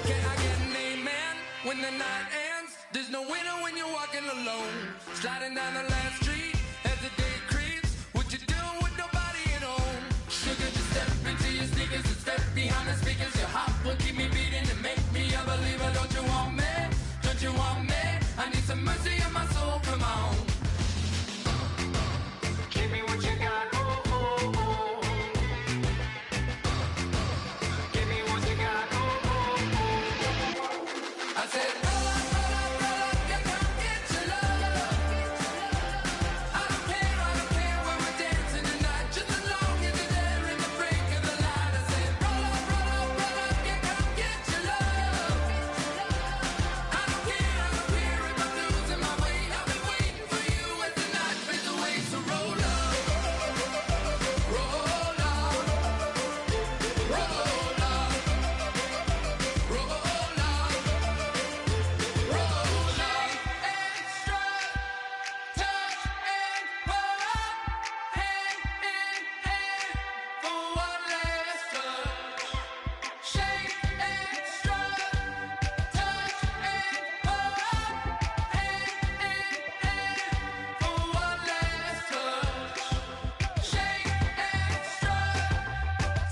Can I get an amen when the night ends? There's no winner when you're walking alone. Sliding down the last street as the day creeps. What you doing with nobody at home? Sugar, just step into your sneakers and step behind the speakers. Your heart will keep me beating and make me a believer. Don't you want me? Don't you want me? I need some mercy on my soul. Come on. Give me what you got. Oh, oh, oh. Give me what you got. Oh, oh, oh. I said, roll up, yeah, come get your love. I don't care when we're dancing tonight, just as long as you're there in the break of the light. I said, roll up, yeah, come get your love. I don't care if I'm losing my way. I'll be waiting for you as the night fades away. So roll up, roll up, roll up, roll up, roll up. Extra touch and pull up, hand in hand for one last touch. Shake extra touch and pull up, hand in hand for one last touch. Shake extra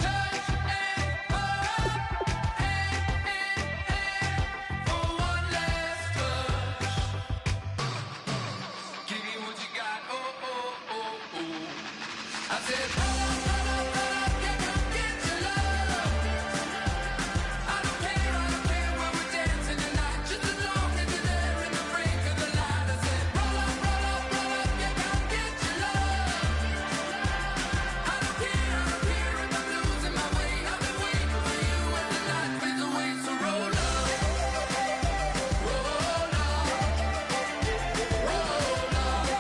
touch and pull up, hand in hand for one last touch. Give me what you got. Oh, oh, oh, oh. I said, roll up, yeah, come get your love. I don't care when we're dancing tonight, just as long as you're there in the break of the light. I said, roll up, yeah, come get your love. I don't care if I'm losing my way. I've been waiting for you as the night fades away. So roll up, roll up, roll up,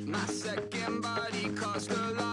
My second body cost a lot.